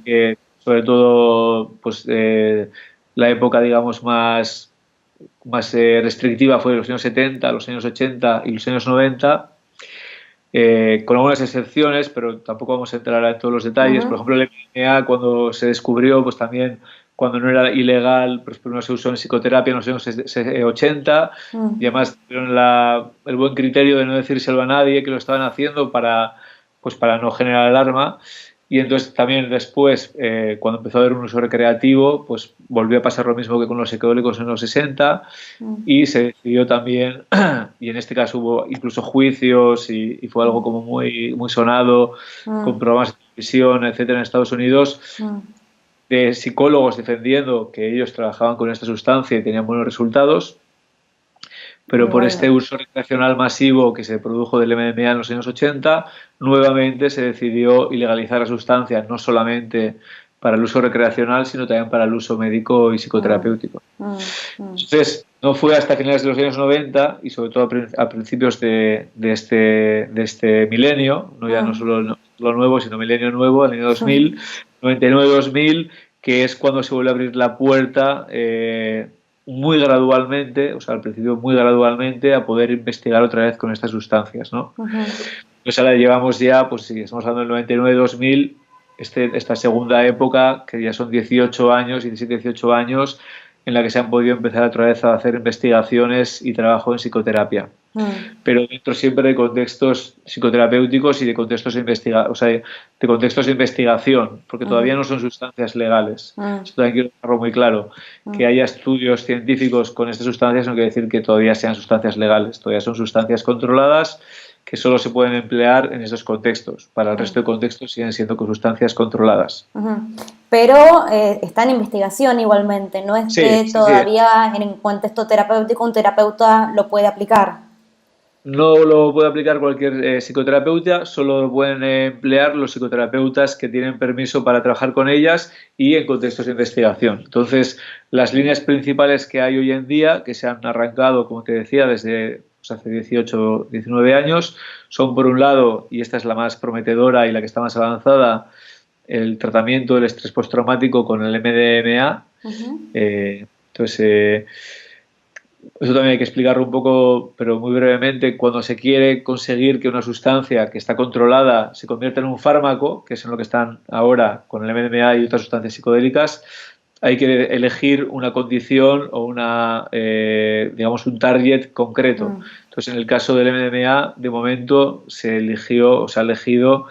que sobre todo pues la época, digamos, más restrictiva fue los años 70, los años 80 y los años 90, con algunas excepciones, pero tampoco vamos a entrar en todos los detalles. Por ejemplo, el MDMA, cuando se descubrió, pues también cuando no era ilegal, pues primero se usó en psicoterapia en los años 80 y además tuvieron el buen criterio de no decírselo a nadie que lo estaban haciendo pues para no generar alarma. Y entonces también después, cuando empezó a haber un uso recreativo, pues volvió a pasar lo mismo que con los psicodélicos en los 60 y se decidió también, y en este caso hubo incluso juicios y fue algo como muy, muy sonado, con programas de televisión, etcétera, en Estados Unidos, de psicólogos defendiendo que ellos trabajaban con esta sustancia y tenían buenos resultados, pero por este uso recreacional masivo que se produjo del MDMA en los años 80, nuevamente se decidió ilegalizar la sustancia, no solamente para el uso recreacional, sino también para el uso médico y psicoterapéutico. Entonces, no fue hasta finales de los años 90 y sobre todo a principios de este milenio, no solo lo nuevo, sino milenio nuevo, el año 2000, 99-2000, que es cuando se vuelve a abrir la puerta muy gradualmente, o sea, al principio muy gradualmente, a poder investigar otra vez con estas sustancias, ¿no? Entonces ahora llevamos ya, pues sí, estamos hablando del 99-2000, esta segunda época, que ya son 18 años, 17-18 años, en la que se han podido empezar otra vez a hacer investigaciones y trabajo en psicoterapia. Pero dentro siempre de contextos psicoterapéuticos y de contextos de contextos de investigación, porque todavía no son sustancias legales. Esto también quiero dejarlo muy claro. Que haya estudios científicos con estas sustancias no quiere decir que todavía sean sustancias legales, todavía son sustancias controladas que solo se pueden emplear en esos contextos. Para el resto de contextos siguen siendo sustancias controladas. Pero está en investigación igualmente, no es que todavía en contexto terapéutico un terapeuta lo puede aplicar. No lo puede aplicar cualquier psicoterapeuta, solo lo pueden emplear los psicoterapeutas que tienen permiso para trabajar con ellas y en contextos de investigación. Entonces, las líneas principales que hay hoy en día, que se han arrancado, como te decía, desde hace 18, 19 años, son por un lado, y esta es la más prometedora y la que está más avanzada, el tratamiento del estrés postraumático con el MDMA. Entonces, eso también hay que explicarlo un poco, pero muy brevemente. Cuando se quiere conseguir que una sustancia que está controlada se convierta en un fármaco, que es en lo que están ahora con el MDMA y otras sustancias psicodélicas, hay que elegir una condición o digamos, un target concreto. Entonces, en el caso del MDMA, de momento se ha elegido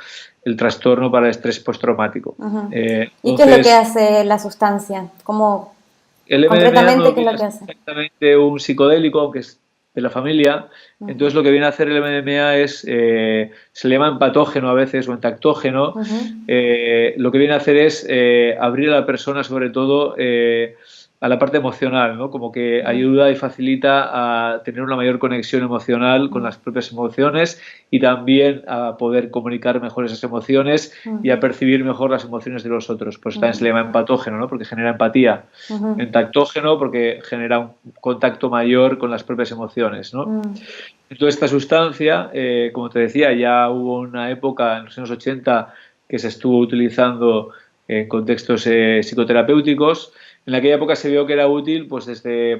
el trastorno para el estrés postraumático. ¿Y qué es lo que hace la sustancia? ¿Cómo concretamente qué es lo que hace? Exactamente un psicodélico, aunque es de la familia. Entonces lo que viene a hacer el MDMA es, se le llama empatógeno a veces o entactógeno. Lo que viene a hacer es abrir a la persona sobre todo a la parte emocional, ¿no? Como que ayuda y facilita a tener una mayor conexión emocional con las propias emociones y también a poder comunicar mejor esas emociones y a percibir mejor las emociones de los otros. Pues también se le llama empatógeno, ¿no? Porque genera empatía. Entactógeno porque genera un contacto mayor con las propias emociones, ¿no? Entonces esta sustancia, como te decía, ya hubo una época en los años 80 que se estuvo utilizando en contextos psicoterapéuticos. En aquella época se vio que era útil pues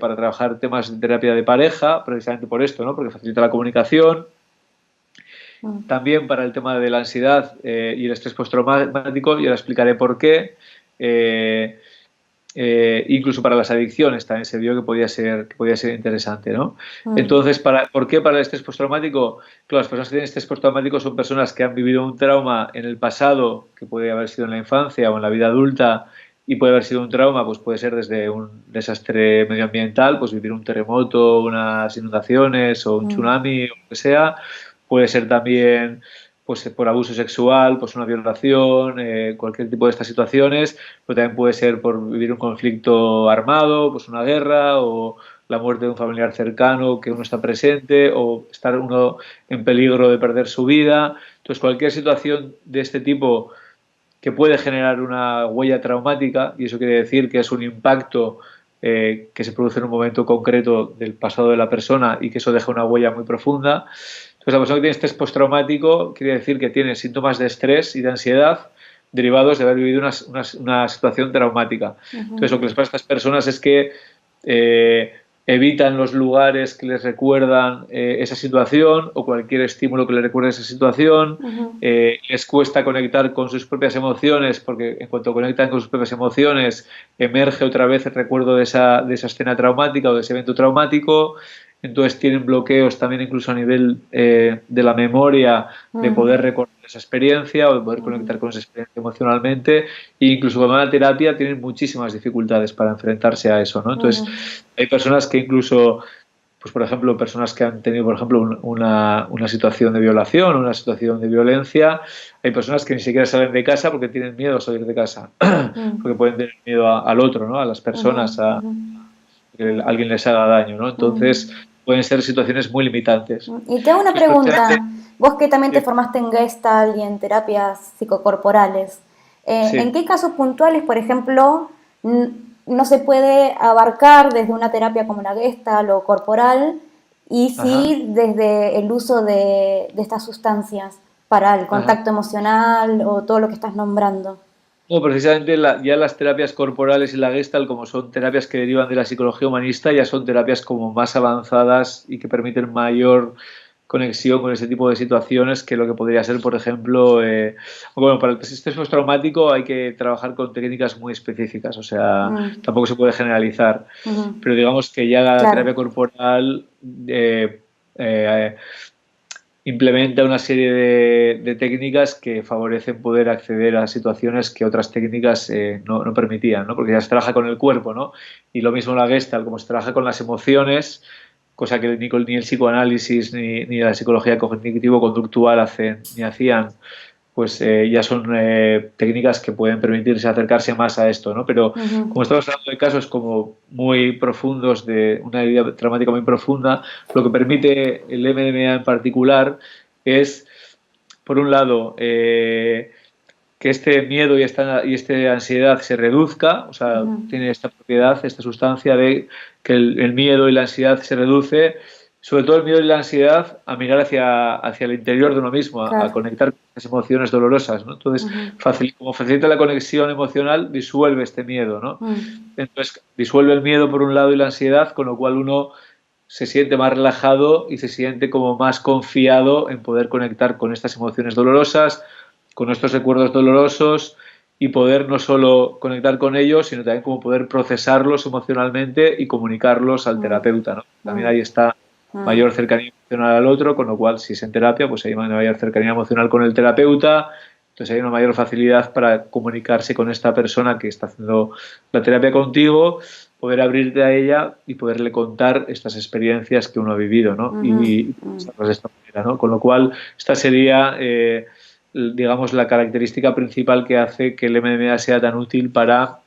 para trabajar temas de terapia de pareja, precisamente por esto, ¿no? Porque facilita la comunicación. También para el tema de la ansiedad y el estrés postraumático, y ahora explicaré por qué. Incluso para las adicciones también se vio que podía ser interesante, ¿no? Entonces, ¿por qué para el estrés postraumático? Claro, las personas que tienen estrés postraumático son personas que han vivido un trauma en el pasado, que puede haber sido en la infancia o en la vida adulta, y puede haber sido un trauma, pues puede ser desde un desastre medioambiental, pues vivir un terremoto, unas inundaciones o un tsunami o lo que sea. Puede ser también pues por abuso sexual, pues una violación, cualquier tipo de estas situaciones, pero también puede ser por vivir un conflicto armado, pues una guerra o la muerte de un familiar cercano que uno está presente o estar uno en peligro de perder su vida. Entonces, cualquier situación de este tipo que puede generar una huella traumática, y eso quiere decir que es un impacto que se produce en un momento concreto del pasado de la persona y que eso deja una huella muy profunda. Entonces, la persona que tiene estrés postraumático quiere decir que tiene síntomas de estrés y de ansiedad derivados de haber vivido una situación traumática. Entonces, lo que les pasa a estas personas es que evitan los lugares que les recuerdan esa situación o cualquier estímulo que les recuerde esa situación. Les cuesta conectar con sus propias emociones, porque en cuanto conectan con sus propias emociones emerge otra vez el recuerdo de esa escena traumática o de ese evento traumático. Entonces tienen bloqueos también incluso a nivel de la memoria, de poder recordar esa experiencia o de poder conectar con esa experiencia emocionalmente, e incluso cuando van a la terapia tienen muchísimas dificultades para enfrentarse a eso, ¿no? Entonces hay personas que incluso, pues por ejemplo, personas que han tenido, por ejemplo, una situación de violación, una situación de violencia, hay personas que ni siquiera salen de casa porque tienen miedo a salir de casa, porque pueden tener miedo al otro, ¿no? A las personas, a que alguien les haga daño, ¿no? Entonces pueden ser situaciones muy limitantes. Y te hago una pregunta, vos que también te formaste en Gestalt y en terapias psicocorporales, ¿en qué casos puntuales, por ejemplo, no se puede abarcar desde una terapia como la Gestalt o corporal, y sí desde el uso de estas sustancias para el contacto emocional o todo lo que estás nombrando? No, precisamente ya las terapias corporales y la Gestalt, como son terapias que derivan de la psicología humanista, ya son terapias como más avanzadas y que permiten mayor conexión con ese tipo de situaciones que lo que podría ser, por ejemplo, bueno, para el estrés postraumático hay que trabajar con técnicas muy específicas, o sea, tampoco se puede generalizar, pero digamos que ya la terapia corporal implementa una serie de técnicas que favorecen poder acceder a situaciones que otras técnicas no permitían, ¿no? Porque ya se trabaja con el cuerpo, ¿no? Y lo mismo la Gestalt, como se trabaja con las emociones, cosa que ni el psicoanálisis ni la psicología cognitivo-conductual hacían, pues ya son técnicas que pueden permitirse acercarse más a esto, ¿no? Pero como estamos hablando de casos como muy profundos, de una herida traumática muy profunda, lo que permite el MDMA en particular es, por un lado, que este miedo y esta ansiedad se reduzca, o sea, tiene esta propiedad, esta sustancia de que el miedo y la ansiedad se reduce, sobre todo el miedo y la ansiedad, a mirar hacia el interior de uno mismo, a conectar con las emociones dolorosas, ¿no? Entonces, como facilita la conexión emocional, disuelve este miedo, ¿no? Entonces, disuelve el miedo por un lado y la ansiedad, con lo cual uno se siente más relajado y se siente como más confiado en poder conectar con estas emociones dolorosas, con estos recuerdos dolorosos, y poder no solo conectar con ellos, sino también como poder procesarlos emocionalmente y comunicarlos al terapeuta, ¿no? También ahí está mayor cercanía emocional al otro, con lo cual si es en terapia, pues hay una mayor cercanía emocional con el terapeuta, entonces hay una mayor facilidad para comunicarse con esta persona que está haciendo la terapia contigo, poder abrirte a ella y poderle contar estas experiencias que uno ha vivido, ¿no? Y de esta manera, ¿no? Con lo cual, esta sería, digamos, la característica principal que hace que el MDMA sea tan útil para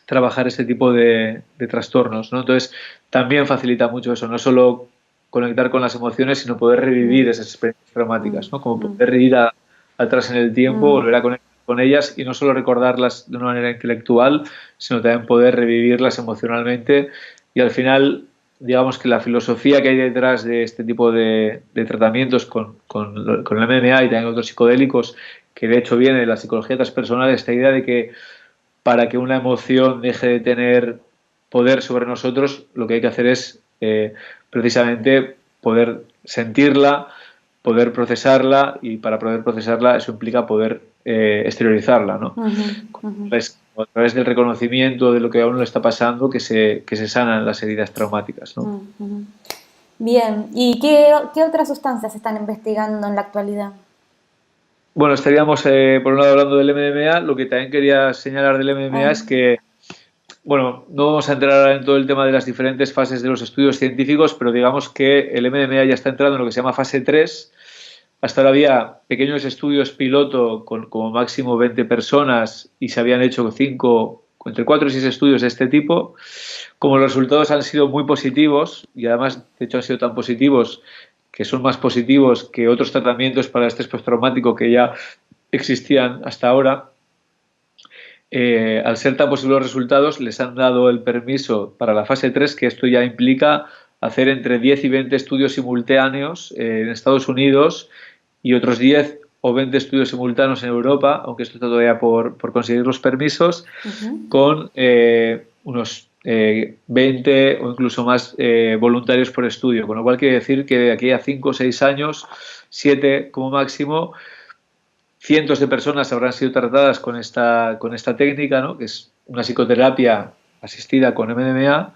trabajar este tipo de trastornos, ¿no? Entonces, también facilita mucho eso, no solo conectar con las emociones, sino poder revivir esas experiencias traumáticas, ¿no? Como poder ir atrás en el tiempo, volver a conectar con ellas y no solo recordarlas de una manera intelectual, sino también poder revivirlas emocionalmente. Y al final, digamos que la filosofía que hay detrás de este tipo de tratamientos con el MDMA y también otros psicodélicos, que de hecho viene de la psicología transpersonal, esta idea de que para que una emoción deje de tener poder sobre nosotros, lo que hay que hacer es precisamente poder sentirla, poder procesarla, y para poder procesarla eso implica poder exteriorizarla, ¿no? Es a través del reconocimiento de lo que a uno le está pasando que se sanan las heridas traumáticas, ¿no? Bien, ¿y qué otras sustancias se están investigando en la actualidad? Bueno, estaríamos por un lado hablando del MDMA. Lo que también quería señalar del MDMA es que, bueno, no vamos a entrar ahora en todo el tema de las diferentes fases de los estudios científicos, pero digamos que el MDMA ya está entrando en lo que se llama fase 3. Hasta ahora había pequeños estudios piloto con como máximo 20 personas y se habían hecho entre 4 y 6 estudios de este tipo. Como los resultados han sido muy positivos, y además, de hecho, han sido tan positivos que son más positivos que otros tratamientos para el estrés postraumático que ya existían hasta ahora, al ser tan positivos los resultados, les han dado el permiso para la fase 3, que esto ya implica hacer entre 10 y 20 estudios simultáneos en Estados Unidos y otros 10 o 20 estudios simultáneos en Europa, aunque esto está todavía por conseguir los permisos, con unos 20 o incluso más voluntarios por estudio, con lo cual quiere decir que de aquí a 5 o 6 años, 7 como máximo, cientos de personas habrán sido tratadas con esta técnica, ¿no? Que es una psicoterapia asistida con MDMA,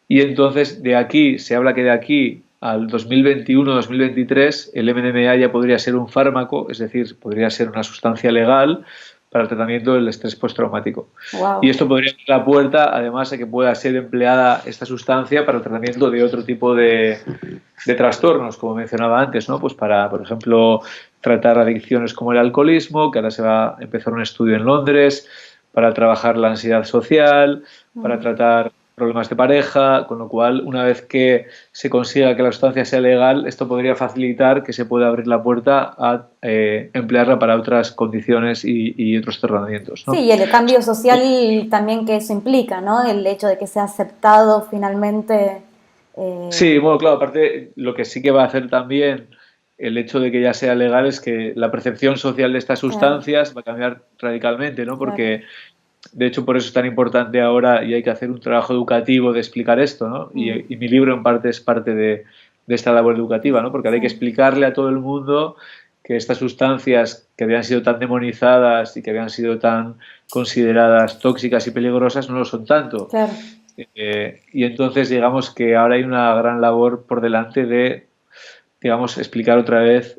y entonces de aquí, se habla que de aquí al 2021-2023 el MDMA ya podría ser un fármaco, es decir, podría ser una sustancia legal para el tratamiento del estrés postraumático. Wow. Y esto podría abrir la puerta, además, a que pueda ser empleada esta sustancia para el tratamiento de otro tipo de trastornos, como mencionaba antes, ¿no? Pues para, por ejemplo, tratar adicciones como el alcoholismo, que ahora se va a empezar un estudio en Londres, para trabajar la ansiedad social, para tratar problemas de pareja, con lo cual, una vez que se consiga que la sustancia sea legal, esto podría facilitar que se pueda abrir la puerta a emplearla para otras condiciones y otros tratamientos, ¿no? Sí, y el cambio social también que eso implica, ¿no? El hecho de que sea aceptado finalmente. Sí, bueno, claro, aparte lo que sí que va a hacer también el hecho de que ya sea legal es que la percepción social de estas Claro, sustancias va a cambiar radicalmente, ¿no? claro. Porque de hecho, por eso es tan importante ahora y hay que hacer un trabajo educativo de explicar esto, ¿no? Y mi libro en parte es parte de esta labor educativa, ¿no? Porque ahora hay que Sí, explicarle a todo el mundo que estas sustancias que habían sido tan demonizadas y que habían sido tan consideradas tóxicas y peligrosas no lo son tanto. claro. Y entonces, digamos que ahora hay una gran labor por delante de, digamos, explicar otra vez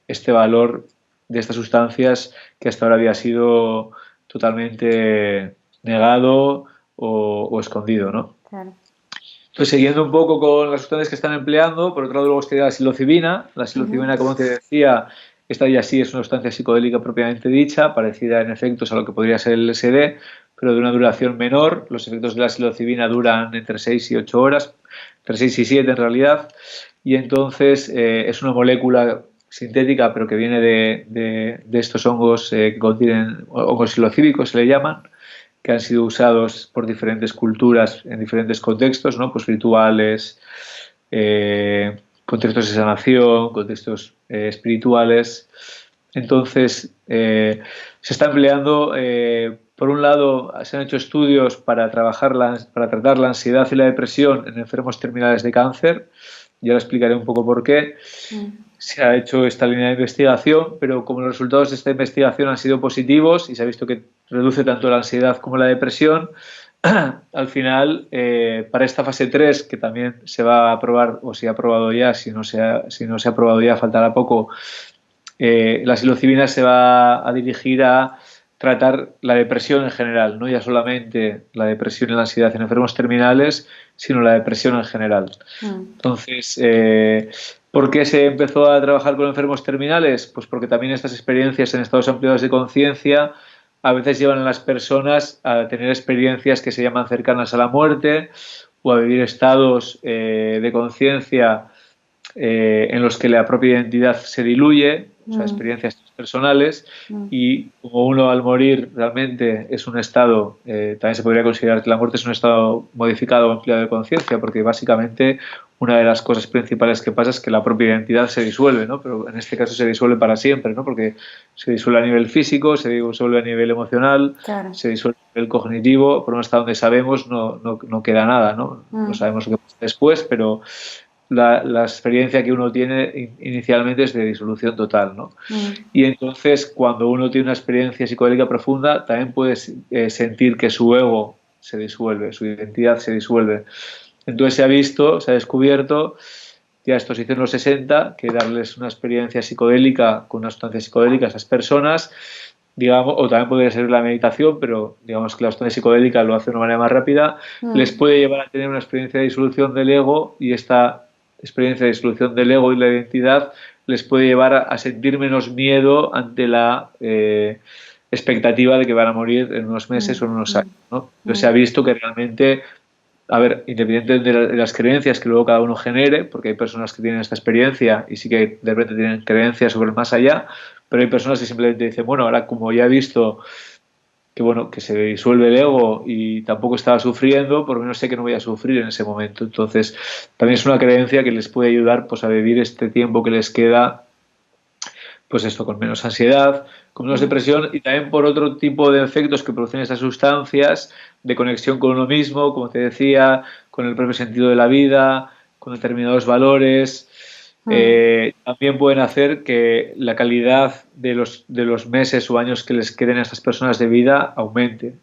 este valor de estas sustancias que hasta ahora había sido totalmente negado o escondido, ¿no? Claro. Entonces, siguiendo un poco con las sustancias que están empleando, por otro lado luego está la psilocibina. La psilocibina, como te decía, esta ya sí es una sustancia psicodélica propiamente dicha, parecida en efectos a lo que podría ser el LSD, pero de una duración menor. Los efectos de la psilocibina duran entre 6 y 8 horas, entre 6 y 7 en realidad, y entonces es una molécula sintética, pero que viene de estos hongos que contienen hongos psilocíbicos, se le llaman, que han sido usados por diferentes culturas en diferentes contextos, ¿no? Pues rituales, contextos de sanación, contextos espirituales. Entonces, se está empleando, por un lado, se han hecho estudios para tratar la ansiedad y la depresión en enfermos terminales de cáncer. Ya ahora explicaré un poco por qué. Se ha hecho esta línea de investigación, pero como los resultados de esta investigación han sido positivos y se ha visto que reduce tanto la ansiedad como la depresión, al final, para esta fase 3, que también se va a aprobar, o se ha aprobado ya, si no se ha aprobado ya, faltará poco, la psilocibina se va a dirigir a tratar la depresión en general, no ya solamente la depresión y la ansiedad en enfermos terminales, sino la depresión en general. Entonces, ¿por qué se empezó a trabajar con enfermos terminales? Pues porque también estas experiencias en estados ampliados de conciencia a veces llevan a las personas a tener experiencias que se llaman cercanas a la muerte o a vivir estados de conciencia en los que la propia identidad se diluye, o sea, experiencias personales, y como uno al morir realmente es un estado, también se podría considerar que la muerte es un estado modificado o ampliado de conciencia, porque básicamente una de las cosas principales que pasa es que la propia identidad se disuelve, ¿no? Pero en este caso se disuelve para siempre, ¿no? Porque se disuelve a nivel físico, se disuelve a nivel emocional, Claro. se disuelve a nivel cognitivo, por hasta donde sabemos no queda nada, ¿no? No sabemos lo que pasa después, pero la experiencia que uno tiene inicialmente es de disolución total, ¿no? Y entonces, cuando uno tiene una experiencia psicodélica profunda, también puede sentir que su ego se disuelve, su identidad se disuelve. Entonces se ha descubierto, ya esto se hizo en los 60, que darles una experiencia psicodélica con una sustancia psicodélica a esas personas, digamos, o también podría ser la meditación, pero digamos que la sustancia psicodélica lo hace de una manera más rápida, les puede llevar a tener una experiencia de disolución del ego, y esta experiencia de disolución del ego y la identidad les puede llevar a sentir menos miedo ante la expectativa de que van a morir en unos meses o en unos años, ¿no? Entonces se ha visto que realmente, a ver, independientemente de las creencias que luego cada uno genere, porque hay personas que tienen esta experiencia y sí que de repente tienen creencias sobre el más allá, pero hay personas que simplemente dicen, bueno, ahora como ya he visto que bueno, que se disuelve el ego y tampoco estaba sufriendo, por lo menos sé que no voy a sufrir en ese momento. Entonces, también es una creencia que les puede ayudar, pues, a vivir este tiempo que les queda pues esto, con menos ansiedad, con menos depresión y también por otro tipo de efectos que producen estas sustancias de conexión con uno mismo, como te decía, con el propio sentido de la vida, con determinados valores. También pueden hacer que la calidad de los meses o años que les queden a estas personas de vida aumente.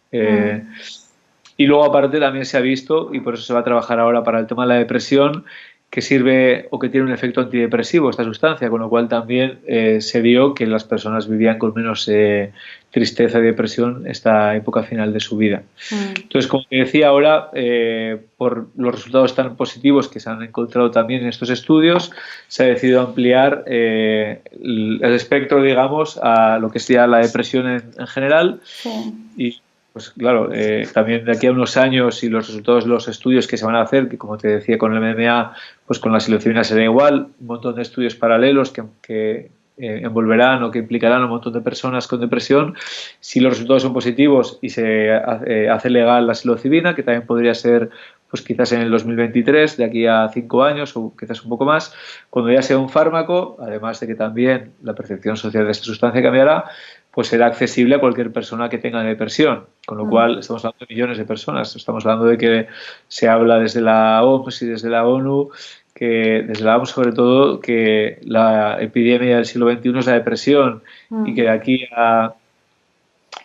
Y luego aparte también se ha visto, y por eso se va a trabajar ahora para el tema de la depresión, que sirve o que tiene un efecto antidepresivo esta sustancia, con lo cual también se vio que las personas vivían con menos tristeza y depresión esta época final de su vida. Entonces, como te decía ahora, por los resultados tan positivos que se han encontrado también en estos estudios, se ha decidido ampliar el espectro, digamos, a lo que sería la depresión en general. Y pues claro, también de aquí a unos años y los resultados de los estudios que se van a hacer, que como te decía con el MMA, pues con la psilocibina será igual, un montón de estudios paralelos que envolverán o que implicarán a un montón de personas con depresión. Si los resultados son positivos y se hace legal la psilocibina, que también podría ser pues quizás en el 2023, de aquí a 5 años o quizás un poco más, cuando ya sea un fármaco, además de que también la percepción social de esta sustancia cambiará, pues será accesible a cualquier persona que tenga depresión, con lo cual estamos hablando de millones de personas. Estamos hablando de que se habla desde la OMS y desde la ONU, que desde la OMS sobre todo, que la epidemia del siglo XXI es la depresión y que de aquí a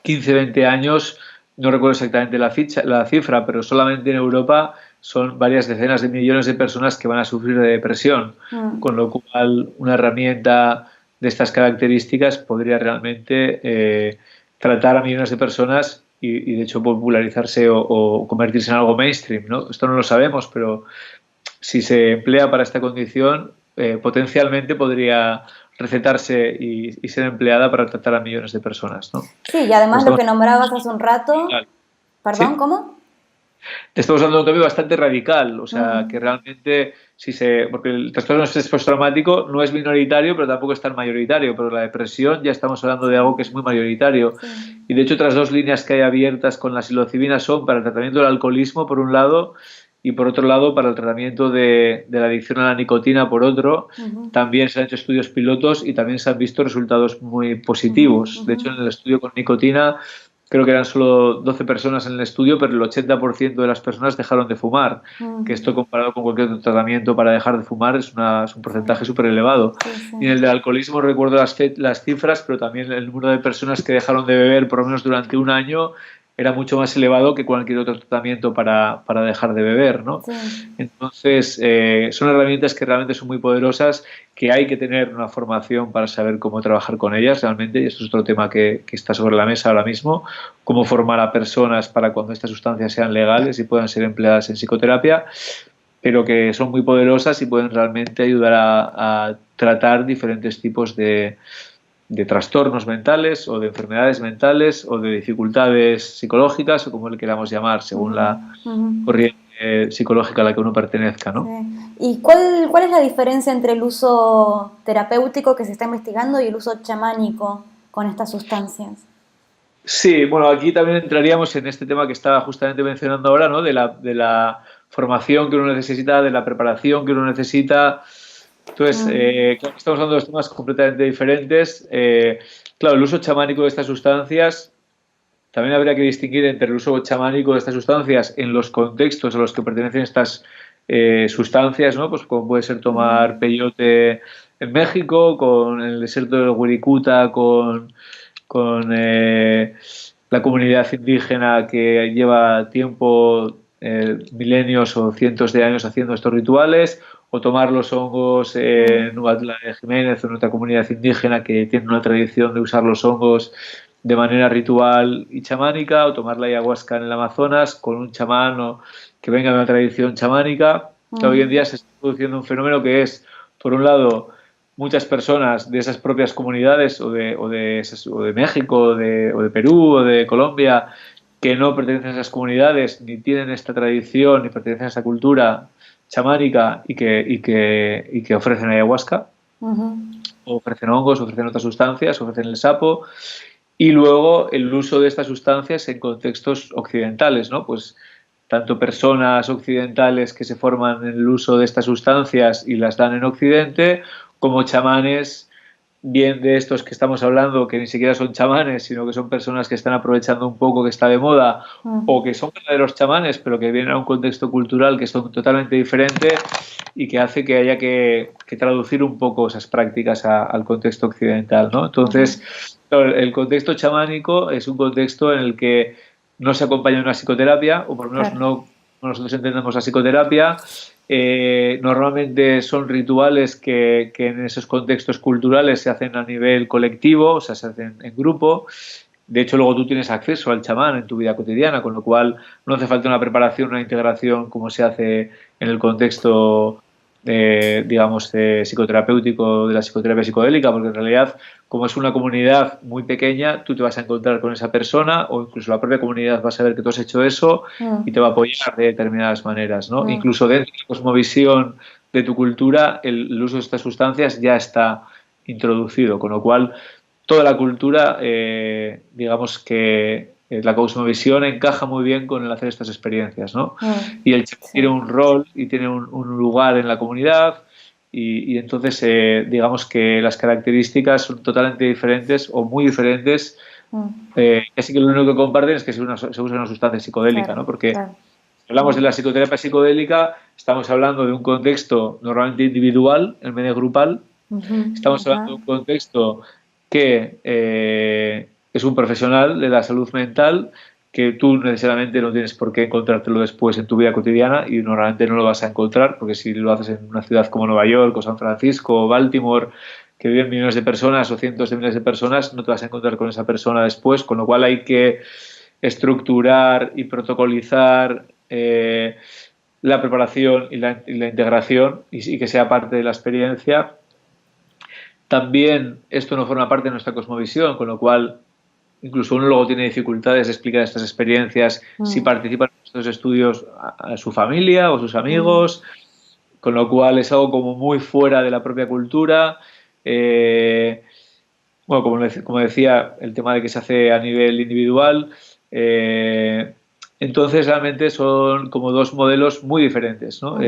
15, 20 años, no recuerdo exactamente la cifra, pero solamente en Europa son varias decenas de millones de personas que van a sufrir de depresión, con lo cual una herramienta de estas características podría realmente tratar a millones de personas y de hecho popularizarse o convertirse en algo mainstream, ¿no? Esto no lo sabemos, pero si se emplea para esta condición, potencialmente podría recetarse y ser empleada para tratar a millones de personas, ¿no? Sí, y además lo que nombrabas hace un rato... Perdón, ¿sí? ¿cómo? Te estamos dando un cambio bastante radical, o sea, que realmente, porque el trastorno de estrés postraumático no es minoritario, pero tampoco es tan mayoritario, pero la depresión ya estamos hablando de algo que es muy mayoritario. Y de hecho otras dos líneas que hay abiertas con la psilocibina son para el tratamiento del alcoholismo, por un lado, y por otro lado, para el tratamiento de la adicción a la nicotina, por otro. También se han hecho estudios pilotos y también se han visto resultados muy positivos. De hecho, en el estudio con nicotina, creo que eran solo 12 personas en el estudio, pero el 80% de las personas dejaron de fumar, que esto comparado con cualquier otro tratamiento para dejar de fumar es un porcentaje súper elevado. Y en el del alcoholismo recuerdo las cifras, pero también el número de personas que dejaron de beber por lo menos durante un año era mucho más elevado que cualquier otro tratamiento para dejar de beber, ¿no? Entonces, son herramientas que realmente son muy poderosas, que hay que tener una formación para saber cómo trabajar con ellas realmente, y esto es otro tema que está sobre la mesa ahora mismo, cómo formar a personas para cuando estas sustancias sean legales y puedan ser empleadas en psicoterapia, pero que son muy poderosas y pueden realmente ayudar a tratar diferentes tipos de trastornos mentales o de enfermedades mentales o de dificultades psicológicas o como le queramos llamar, según la corriente psicológica a la que uno pertenezca, ¿no? ¿Y cuál es la diferencia entre el uso terapéutico que se está investigando y el uso chamánico con estas sustancias? Sí, bueno, aquí también entraríamos en este tema que estaba justamente mencionando ahora, ¿no? De la formación que uno necesita, de la preparación que uno necesita. Entonces, claro, estamos hablando de dos temas completamente diferentes. Claro, el uso chamánico de estas sustancias, también habría que distinguir entre el uso chamánico de estas sustancias en los contextos a los que pertenecen estas sustancias, ¿no? Pues como puede ser tomar peyote en México, con el desierto del Wirikuta, con la comunidad indígena que lleva tiempo, milenios o cientos de años haciendo estos rituales, o tomar los hongos en Huautla de Jiménez o en otra comunidad indígena que tiene una tradición de usar los hongos de manera ritual y chamánica, o tomar la ayahuasca en el Amazonas con un chamán o que venga de una tradición chamánica. Que hoy en día se está produciendo un fenómeno que es, por un lado, muchas personas de esas propias comunidades o de México o de Perú o de Colombia que no pertenecen a esas comunidades ni tienen esta tradición ni pertenecen a esa cultura chamánica y que ofrecen ayahuasca, o ofrecen hongos, ofrecen otras sustancias, ofrecen el sapo, y luego el uso de estas sustancias en contextos occidentales, ¿no? Pues tanto personas occidentales que se forman en el uso de estas sustancias y las dan en Occidente, como chamanes bien de estos que estamos hablando, que ni siquiera son chamanes, sino que son personas que están aprovechando un poco que está de moda, o que son verdaderos chamanes, pero que vienen a un contexto cultural que son totalmente diferente y que hace que haya que traducir un poco esas prácticas al contexto occidental, ¿no? Entonces, el contexto chamánico es un contexto en el que no se acompaña de una psicoterapia, o por lo menos no nosotros entendemos la psicoterapia. Normalmente son rituales que en esos contextos culturales se hacen a nivel colectivo, o sea, se hacen en grupo. De hecho, luego tú tienes acceso al chamán en tu vida cotidiana, con lo cual no hace falta una preparación, una integración como se hace en el contexto, digamos, psicoterapéutico de la psicoterapia psicodélica, porque en realidad, como es una comunidad muy pequeña, tú te vas a encontrar con esa persona o incluso la propia comunidad va a saber que tú has hecho eso y te va a apoyar de determinadas maneras, ¿no? Incluso dentro de la cosmovisión de tu cultura, el uso de estas sustancias ya está introducido, con lo cual toda la cultura, digamos que la cosmovisión encaja muy bien con el hacer estas experiencias, ¿no? Y el chamán tiene un rol y tiene un lugar en la comunidad y entonces digamos que las características son totalmente diferentes o muy diferentes. Así que lo único que comparten es que se usa una sustancia psicodélica, ¿no? Porque si hablamos de la psicoterapia psicodélica, estamos hablando de un contexto normalmente individual, en medio grupal. Estamos hablando de un contexto que es un profesional de la salud mental que tú necesariamente no tienes por qué encontrártelo después en tu vida cotidiana y normalmente no lo vas a encontrar porque si lo haces en una ciudad como Nueva York o San Francisco o Baltimore que viven millones de personas o cientos de miles de personas no te vas a encontrar con esa persona después, con lo cual hay que estructurar y protocolizar la preparación y la integración y que sea parte de la experiencia. También esto no forma parte de nuestra cosmovisión, con lo cual incluso uno luego tiene dificultades de explicar estas experiencias si participan en estos estudios a su familia o sus amigos, con lo cual es algo como muy fuera de la propia cultura. Bueno, como decía, el tema de que se hace a nivel individual. Entonces realmente son como dos modelos muy diferentes, ¿no?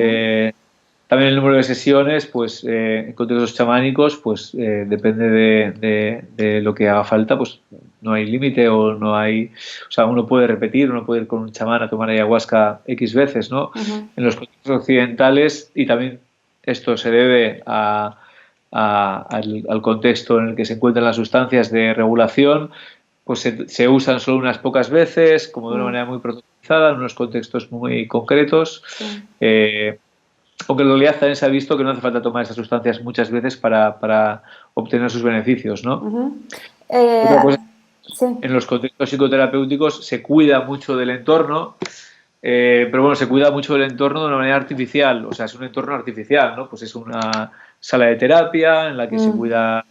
También el número de sesiones, pues en contextos chamánicos, pues depende de lo que haga falta, pues no hay límite o no hay, o sea, uno puede repetir, uno puede ir con un chamán a tomar ayahuasca X veces, ¿no? En los contextos occidentales, y también esto se debe al contexto en el que se encuentran las sustancias de regulación, pues se usan solo unas pocas veces, como de una manera muy protocolizada, en unos contextos muy concretos. Aunque en realidad también se ha visto que no hace falta tomar esas sustancias muchas veces para obtener sus beneficios, ¿no? Otra cosa, en los contextos psicoterapéuticos se cuida mucho del entorno, pero bueno, se cuida mucho del entorno de una manera artificial, o sea, es un entorno artificial, ¿no? Pues es una sala de terapia en la que se cuida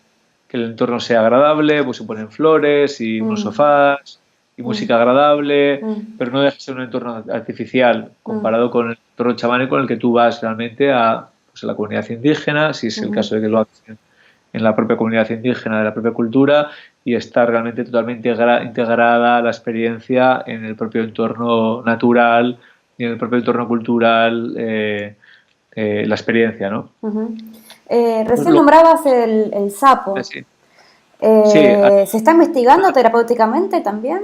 que el entorno sea agradable, pues se ponen flores y unos sofás y música agradable, pero no deja de ser un entorno artificial comparado con el entorno chamánico en el que tú vas realmente a la comunidad indígena, si es el caso de que lo hagas en la propia comunidad indígena de la propia cultura y está realmente totalmente integrada la experiencia en el propio entorno natural y en el propio entorno cultural, la experiencia, ¿no? Recién nombrabas el sapo. Sí. ¿Se está investigando terapéuticamente también?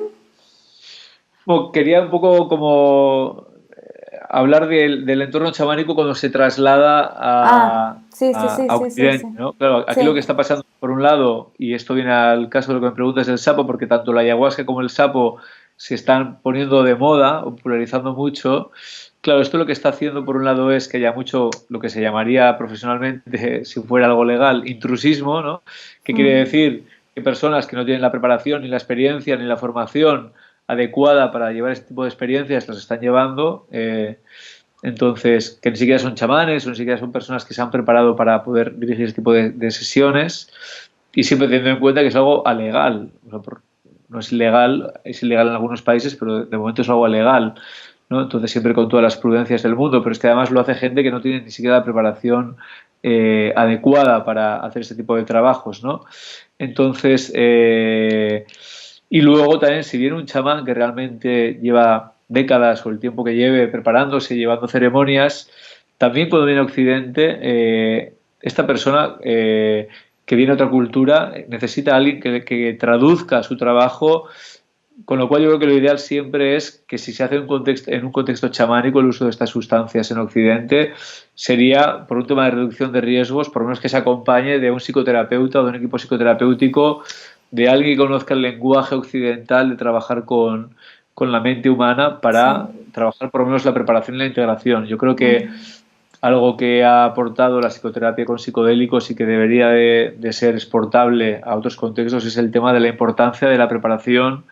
Bueno, quería un poco como hablar del entorno chamánico cuando se traslada a Occidente, ¿no? Claro, aquí lo que está pasando, por un lado, y esto viene al caso de lo que me preguntas del sapo, porque tanto la ayahuasca como el sapo se están poniendo de moda, popularizando mucho. Claro, esto lo que está haciendo, por un lado, es que haya mucho, lo que se llamaría profesionalmente, si fuera algo legal, intrusismo, ¿no? ¿Qué quiere decir? Que personas que no tienen la preparación, ni la experiencia, ni la formación adecuada para llevar este tipo de experiencias las están llevando. Entonces, que ni siquiera son chamanes o ni siquiera son personas que se han preparado para poder dirigir este tipo de sesiones y siempre teniendo en cuenta que es algo alegal. O sea, no es ilegal, es ilegal en algunos países, pero de momento es algo legal, ¿no? Entonces, siempre con todas las prudencias del mundo, pero es que además lo hace gente que no tiene ni siquiera la preparación adecuada para hacer este tipo de trabajos, ¿no? Entonces, y luego también, si viene un chamán que realmente lleva décadas o el tiempo que lleve preparándose, llevando ceremonias, también cuando viene a Occidente, esta persona que viene de otra cultura, necesita a alguien que traduzca su trabajo, con lo cual yo creo que lo ideal siempre es que si se hace en un contexto chamánico el uso de estas sustancias en Occidente, sería por un tema de reducción de riesgos, por lo menos que se acompañe de un psicoterapeuta o de un equipo psicoterapéutico, de alguien que conozca el lenguaje occidental de trabajar con la mente humana para trabajar por lo menos la preparación y la integración. Yo creo que algo que ha aportado la psicoterapia con psicodélicos y que debería de ser exportable a otros contextos es el tema de la importancia de la preparación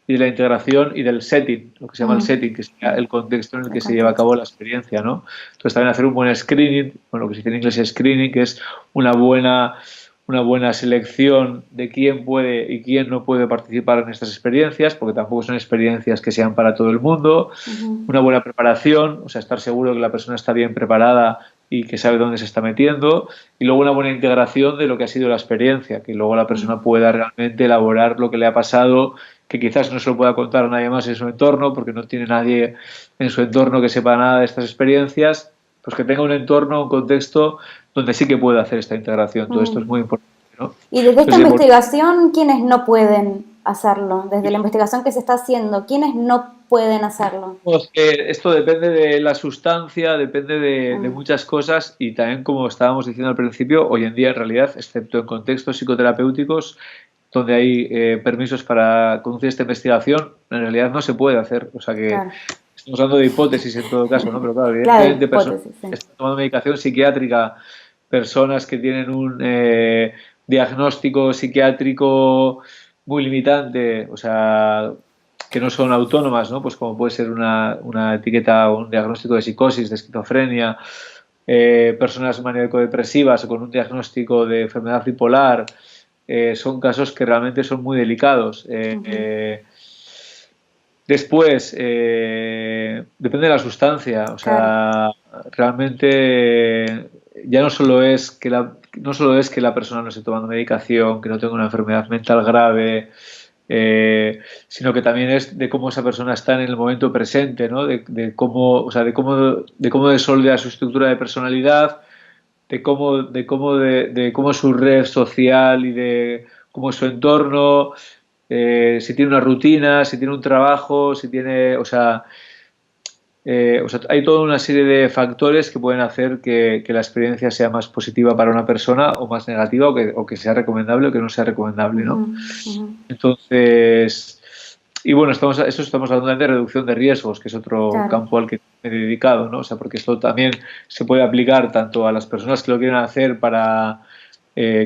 y de la integración y del setting, lo que se llama el setting, que es el contexto en el que se lleva a cabo la experiencia, ¿no? Entonces también hacer un buen screening, bueno, lo que se dice en inglés es screening, que es una buena selección de quién puede y quién no puede participar en estas experiencias, porque tampoco son experiencias que sean para todo el mundo. Una buena preparación, o sea, estar seguro que la persona está bien preparada y que sabe dónde se está metiendo, y luego una buena integración de lo que ha sido la experiencia, que luego la persona pueda realmente elaborar lo que le ha pasado, que quizás no se lo pueda contar a nadie más en su entorno, porque no tiene nadie en su entorno que sepa nada de estas experiencias, pues que tenga un entorno, un contexto donde sí que pueda hacer esta integración. Todo esto es muy importante, ¿no? Y desde esta investigación, ¿quiénes no pueden hacerlo? Desde la investigación que se está haciendo, ¿quiénes no pueden hacerlo? Pues esto depende de la sustancia, depende de muchas cosas y también, como estábamos diciendo al principio, hoy en día en realidad, excepto en contextos psicoterapéuticos, donde hay permisos para conducir esta investigación, en realidad no se puede hacer. O sea que estamos hablando de hipótesis en todo caso, ¿no? Pero claro, evidentemente personas que están tomando medicación psiquiátrica, personas que tienen un diagnóstico psiquiátrico muy limitante, o sea, que no son autónomas, ¿no? Pues como puede ser una etiqueta o un diagnóstico de psicosis, de esquizofrenia, personas maníaco-depresivas o con un diagnóstico de enfermedad bipolar, son casos que realmente son muy delicados. Después, depende de la sustancia, o sea, realmente ya no solo es que la persona no esté tomando medicación, que no tenga una enfermedad mental grave, sino que también es de cómo esa persona está en el momento presente, ¿no? De cómo, o sea, de cómo desoldea su estructura de personalidad, de cómo es su red social y de cómo es su entorno, si tiene una rutina, si tiene un trabajo, si tiene, o sea, hay toda una serie de factores que pueden hacer que la experiencia sea más positiva para una persona o más negativa o que sea recomendable o que no sea recomendable, ¿no? Entonces, y bueno, estamos hablando de reducción de riesgos, que es otro campo al que me he dedicado, ¿no? O sea, porque esto también se puede aplicar tanto a las personas que lo quieren hacer para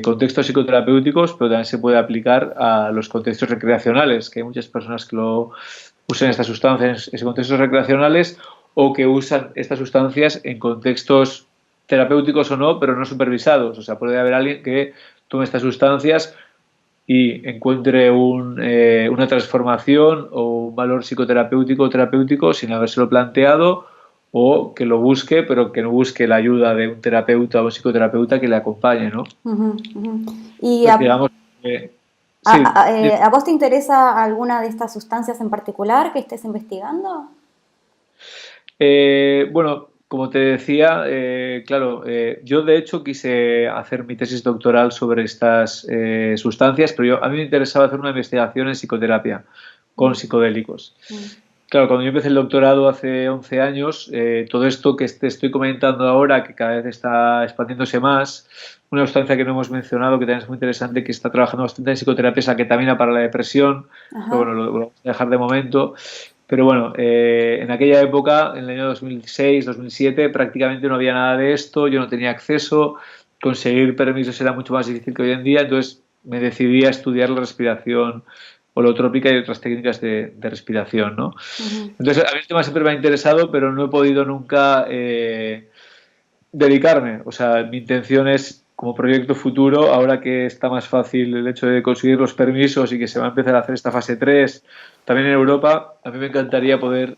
contextos psicoterapéuticos, pero también se puede aplicar a los contextos recreacionales, que hay muchas personas que lo usan estas sustancias en contextos recreacionales o que usan estas sustancias en contextos terapéuticos o no, pero no supervisados. O sea, puede haber alguien que tome estas sustancias y encuentre una transformación o un valor psicoterapéutico o terapéutico sin habérselo planteado, o que lo busque, pero que no busque la ayuda de un terapeuta o un psicoterapeuta que le acompañe, ¿no? Y pues digamos que... ¿A vos te interesa alguna de estas sustancias en particular que estés investigando? Bueno, como te decía, claro, yo de hecho quise hacer mi tesis doctoral sobre estas sustancias, pero a mí me interesaba hacer una investigación en psicoterapia con psicodélicos. Claro, cuando yo empecé el doctorado hace 11 años, todo esto que te estoy comentando ahora, que cada vez está expandiéndose más, una sustancia que no hemos mencionado, que también es muy interesante, que está trabajando bastante en psicoterapia, es la ketamina para la depresión, pero bueno, lo vamos a dejar de momento. Pero bueno, en aquella época, en el año 2006, 2007, prácticamente no había nada de esto, yo no tenía acceso, conseguir permisos era mucho más difícil que hoy en día, entonces me decidí a estudiar la respiración holotrópica y otras técnicas de respiración, ¿no? Entonces, a mí el tema siempre me ha interesado, pero no he podido nunca dedicarme. O sea, mi intención es, como proyecto futuro, ahora que está más fácil el hecho de conseguir los permisos y que se va a empezar a hacer esta fase 3, también en Europa, a mí me encantaría poder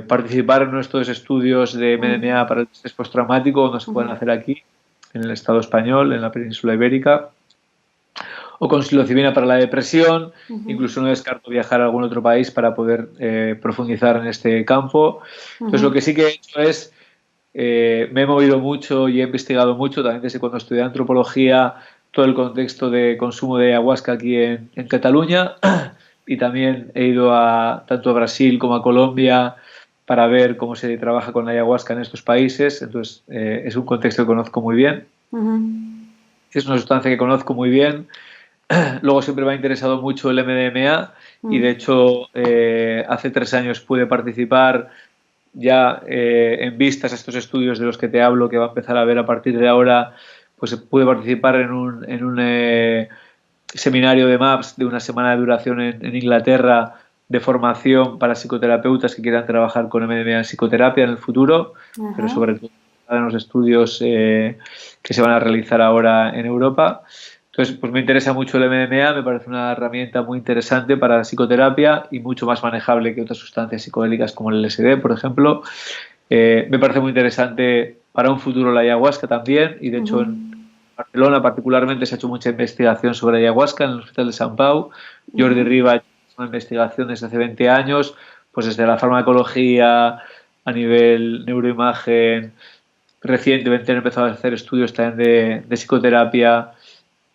participar en nuestros estudios de MDMA para el estrés postraumático, cuando se puedan hacer aquí, en el Estado español, en la península ibérica, o con psilocibina para la depresión. Incluso no descarto viajar a algún otro país para poder profundizar en este campo. Entonces, lo que sí que he hecho es me he movido mucho y he investigado mucho, también desde cuando estudié antropología, todo el contexto de consumo de ayahuasca aquí en Cataluña, y también he ido tanto a Brasil como a Colombia para ver cómo se trabaja con la ayahuasca en estos países. Entonces, es un contexto que conozco muy bien. Es una sustancia que conozco muy bien. Luego siempre me ha interesado mucho el MDMA y de hecho hace 3 años pude participar ya en vistas a estos estudios de los que te hablo, que va a empezar a ver a partir de ahora, pues pude participar en un seminario de MAPS de una semana de duración en Inglaterra de formación para psicoterapeutas que quieran trabajar con MDMA en psicoterapia en el futuro, pero sobre todo en los estudios que se van a realizar ahora en Europa. Entonces, pues me interesa mucho el MDMA, me parece una herramienta muy interesante para la psicoterapia y mucho más manejable que otras sustancias psicodélicas como el LSD, por ejemplo. Me parece muy interesante para un futuro la ayahuasca también, y de hecho en Barcelona particularmente se ha hecho mucha investigación sobre ayahuasca en el Hospital de Sant Pau. Jordi Riba ha hecho una investigación desde hace 20 años, pues desde la farmacología, a nivel neuroimagen. Recientemente han empezado a hacer estudios también de psicoterapia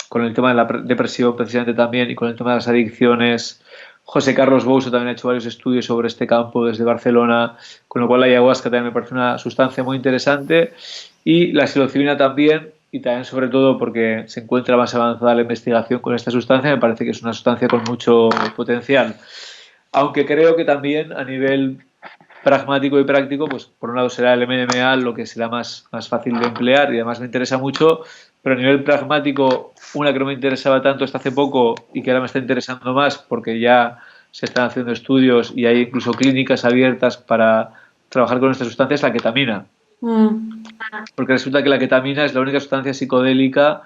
con el tema de la depresión precisamente también, y con el tema de las adicciones. José Carlos Bouso también ha hecho varios estudios sobre este campo desde Barcelona, con lo cual la ayahuasca también me parece una sustancia muy interesante, y la psilocibina también, y también sobre todo porque se encuentra más avanzada la investigación con esta sustancia, me parece que es una sustancia con mucho potencial. Aunque creo que también a nivel pragmático y práctico, pues por un lado será el MDMA lo que será más fácil de emplear y además me interesa mucho, pero a nivel pragmático, una que no me interesaba tanto hasta hace poco y que ahora me está interesando más porque ya se están haciendo estudios y hay incluso clínicas abiertas para trabajar con esta sustancia, es la ketamina. Porque resulta que la ketamina es la única sustancia psicodélica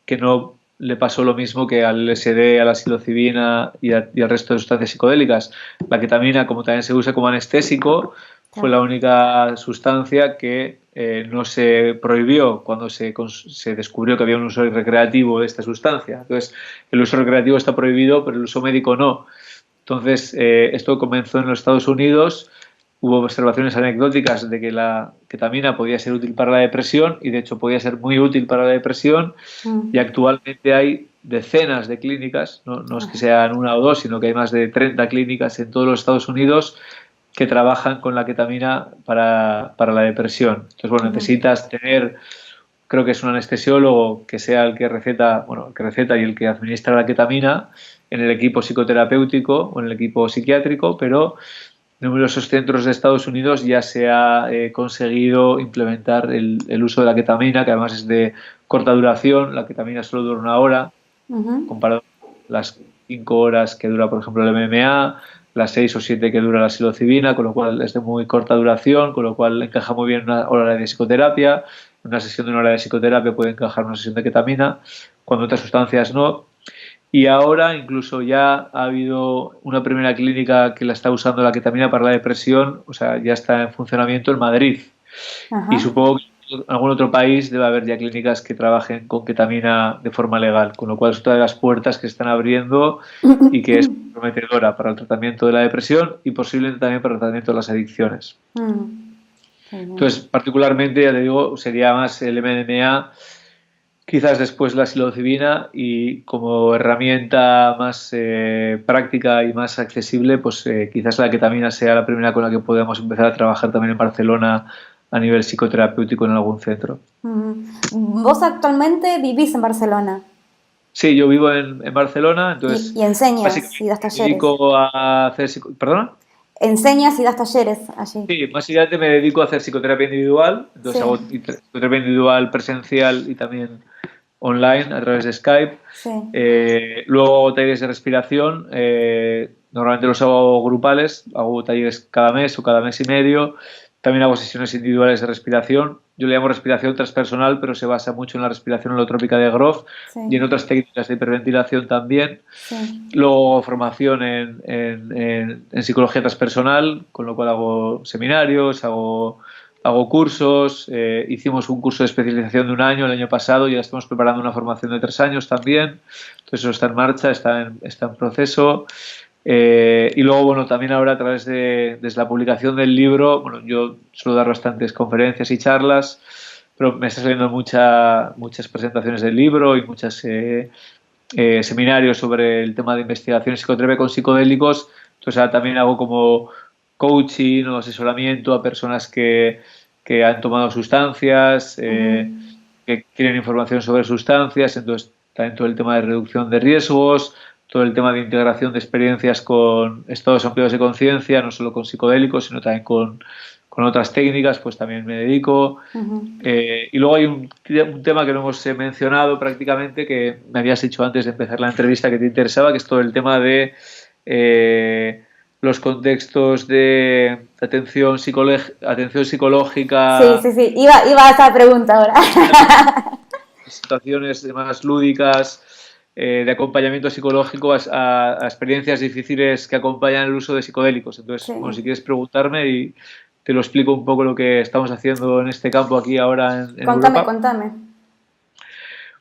que no le pasó lo mismo que al LSD, a la psilocibina y al resto de sustancias psicodélicas. La ketamina, como también se usa como anestésico, fue la única sustancia que no se prohibió cuando se descubrió que había un uso recreativo de esta sustancia. Entonces, el uso recreativo está prohibido, pero el uso médico no. Entonces, esto comenzó en los Estados Unidos. Hubo observaciones anecdóticas de que la ketamina podía ser útil para la depresión, y de hecho podía ser muy útil para la depresión, y actualmente hay decenas de clínicas, no es que sean una o dos, sino que hay más de 30 clínicas en todos los Estados Unidos que trabajan con la ketamina para la depresión. Entonces, bueno, necesitas tener, creo que es un anestesiólogo que sea el que receta y el que administra la ketamina en el equipo psicoterapéutico o en el equipo psiquiátrico, pero en numerosos centros de Estados Unidos ya se ha conseguido implementar el uso de la ketamina, que además es de corta duración. La ketamina solo dura 1 hora, comparado con las 5 horas que dura, por ejemplo, el MMA, las 6 o 7 que dura la psilocibina, con lo cual es de muy corta duración, con lo cual encaja muy bien una hora de psicoterapia. Una sesión de 1 hora de psicoterapia puede encajar una sesión de ketamina, cuando otras sustancias no. Y ahora incluso ya ha habido una primera clínica que la está usando la ketamina para la depresión, o sea, ya está en funcionamiento en Madrid. Y supongo que en algún otro país debe haber ya clínicas que trabajen con ketamina de forma legal, con lo cual es otra de las puertas que se están abriendo y que es prometedora para el tratamiento de la depresión y posiblemente también para el tratamiento de las adicciones. Entonces, particularmente, ya te digo, sería más el MDMA, quizás después la psilocibina, y como herramienta más práctica y más accesible, pues quizás la ketamina sea la primera con la que podamos empezar a trabajar también en Barcelona a nivel psicoterapéutico en algún centro. ¿Vos actualmente vivís en Barcelona? Sí, yo vivo en Barcelona, entonces ¿Y enseñas y das me talleres? dedico a hacer ¿Perdona? ¿Enseñas y das talleres allí? Sí, básicamente me dedico a hacer psicoterapia individual, entonces hago psicoterapia individual presencial y también online a través de Skype. Luego hago talleres de respiración, normalmente los hago grupales, hago talleres cada mes o cada mes y medio. También hago sesiones individuales de respiración. Yo le llamo respiración transpersonal, pero se basa mucho en la respiración holotrópica de Grof y en otras técnicas de hiperventilación también. Luego formación en psicología transpersonal, con lo cual hago seminarios, hago cursos. Hicimos un curso de especialización de 1 año el año pasado y ya estamos preparando una formación de 3 años también. Entonces eso está en marcha, está en proceso. Y luego, bueno, también ahora a través desde la publicación del libro, bueno, yo suelo dar bastantes conferencias y charlas, pero me está saliendo muchas presentaciones del libro y muchos seminarios sobre el tema de investigación y psicoterapia con psicodélicos. Entonces ahora también hago como coaching o asesoramiento a personas que han tomado sustancias, que quieren información sobre sustancias, entonces también todo el tema de reducción de riesgos, todo el tema de integración de experiencias con estados ampliados de conciencia, no solo con psicodélicos, sino también con otras técnicas, pues también me dedico. Y luego hay un tema que no hemos mencionado prácticamente, que me habías dicho antes de empezar la entrevista que te interesaba, que es todo el tema de los contextos de atención psicológica. Sí, iba a esa pregunta ahora. Situaciones más lúdicas, de acompañamiento psicológico a experiencias difíciles que acompañan el uso de psicodélicos. Entonces, bueno, si quieres preguntarme y te lo explico un poco lo que estamos haciendo en este campo aquí ahora en Europa. Contame.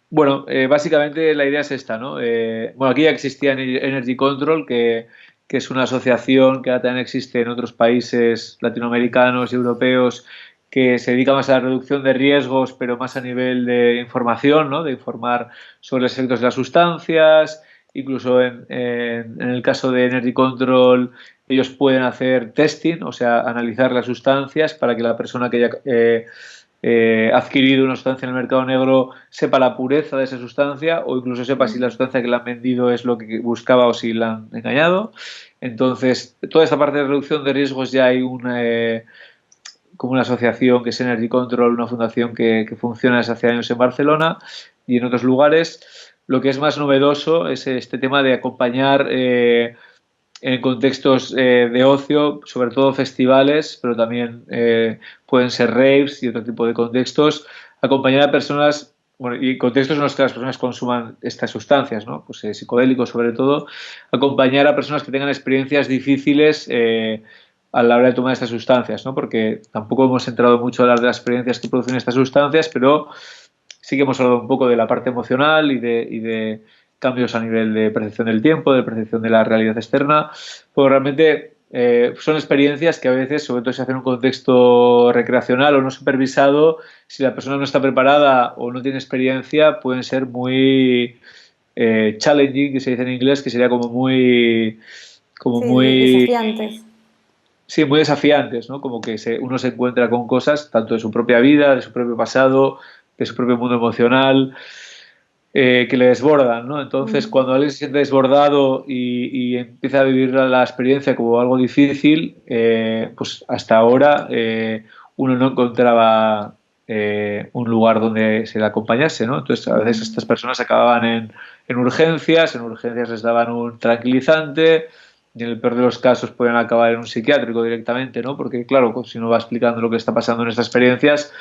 Bueno, básicamente la idea es esta, ¿no? Bueno, aquí ya existía Energy Control, que es una asociación que ahora también existe en otros países latinoamericanos y europeos, que se dedica más a la reducción de riesgos, pero más a nivel de información, ¿no? De informar sobre los efectos de las sustancias. Incluso en el caso de Energy Control, ellos pueden hacer testing, o sea, analizar las sustancias para que la persona que haya adquirido una sustancia en el mercado negro sepa la pureza de esa sustancia, o incluso sepa si la sustancia que le han vendido es lo que buscaba o si la han engañado. Entonces, toda esta parte de reducción de riesgos ya hay como una asociación que es Energy Control, una fundación que funciona desde hace años en Barcelona y en otros lugares. Lo que es más novedoso es este tema de acompañar en contextos de ocio, sobre todo festivales, pero también pueden ser raves y otro tipo de contextos, acompañar a personas, bueno, y contextos en los que las personas consuman estas sustancias, ¿no? Pues psicodélicos sobre todo, acompañar a personas que tengan experiencias difíciles a la hora de tomar estas sustancias, ¿no? Porque tampoco hemos entrado mucho a hablar de las experiencias que producen estas sustancias, pero sí que hemos hablado un poco de la parte emocional y de cambios a nivel de percepción del tiempo, de percepción de la realidad externa, pues realmente son experiencias que a veces, sobre todo si se hace en un contexto recreacional o no supervisado, si la persona no está preparada o no tiene experiencia, pueden ser muy challenging, que se dice en inglés, que sería como muy desafiantes. Sí, muy desafiantes, ¿no? Como que uno se encuentra con cosas tanto de su propia vida, de su propio pasado, de su propio mundo emocional, que le desbordan, ¿no? Entonces, cuando alguien se siente desbordado y empieza a vivir la experiencia como algo difícil, pues hasta ahora uno no encontraba un lugar donde se le acompañase, ¿no? Entonces, a veces estas personas acababan en urgencias les daban un tranquilizante, y en el peor de los casos pueden acabar en un psiquiátrico directamente, ¿no? Porque, claro, pues, si uno va explicando lo que está pasando en estas experiencias,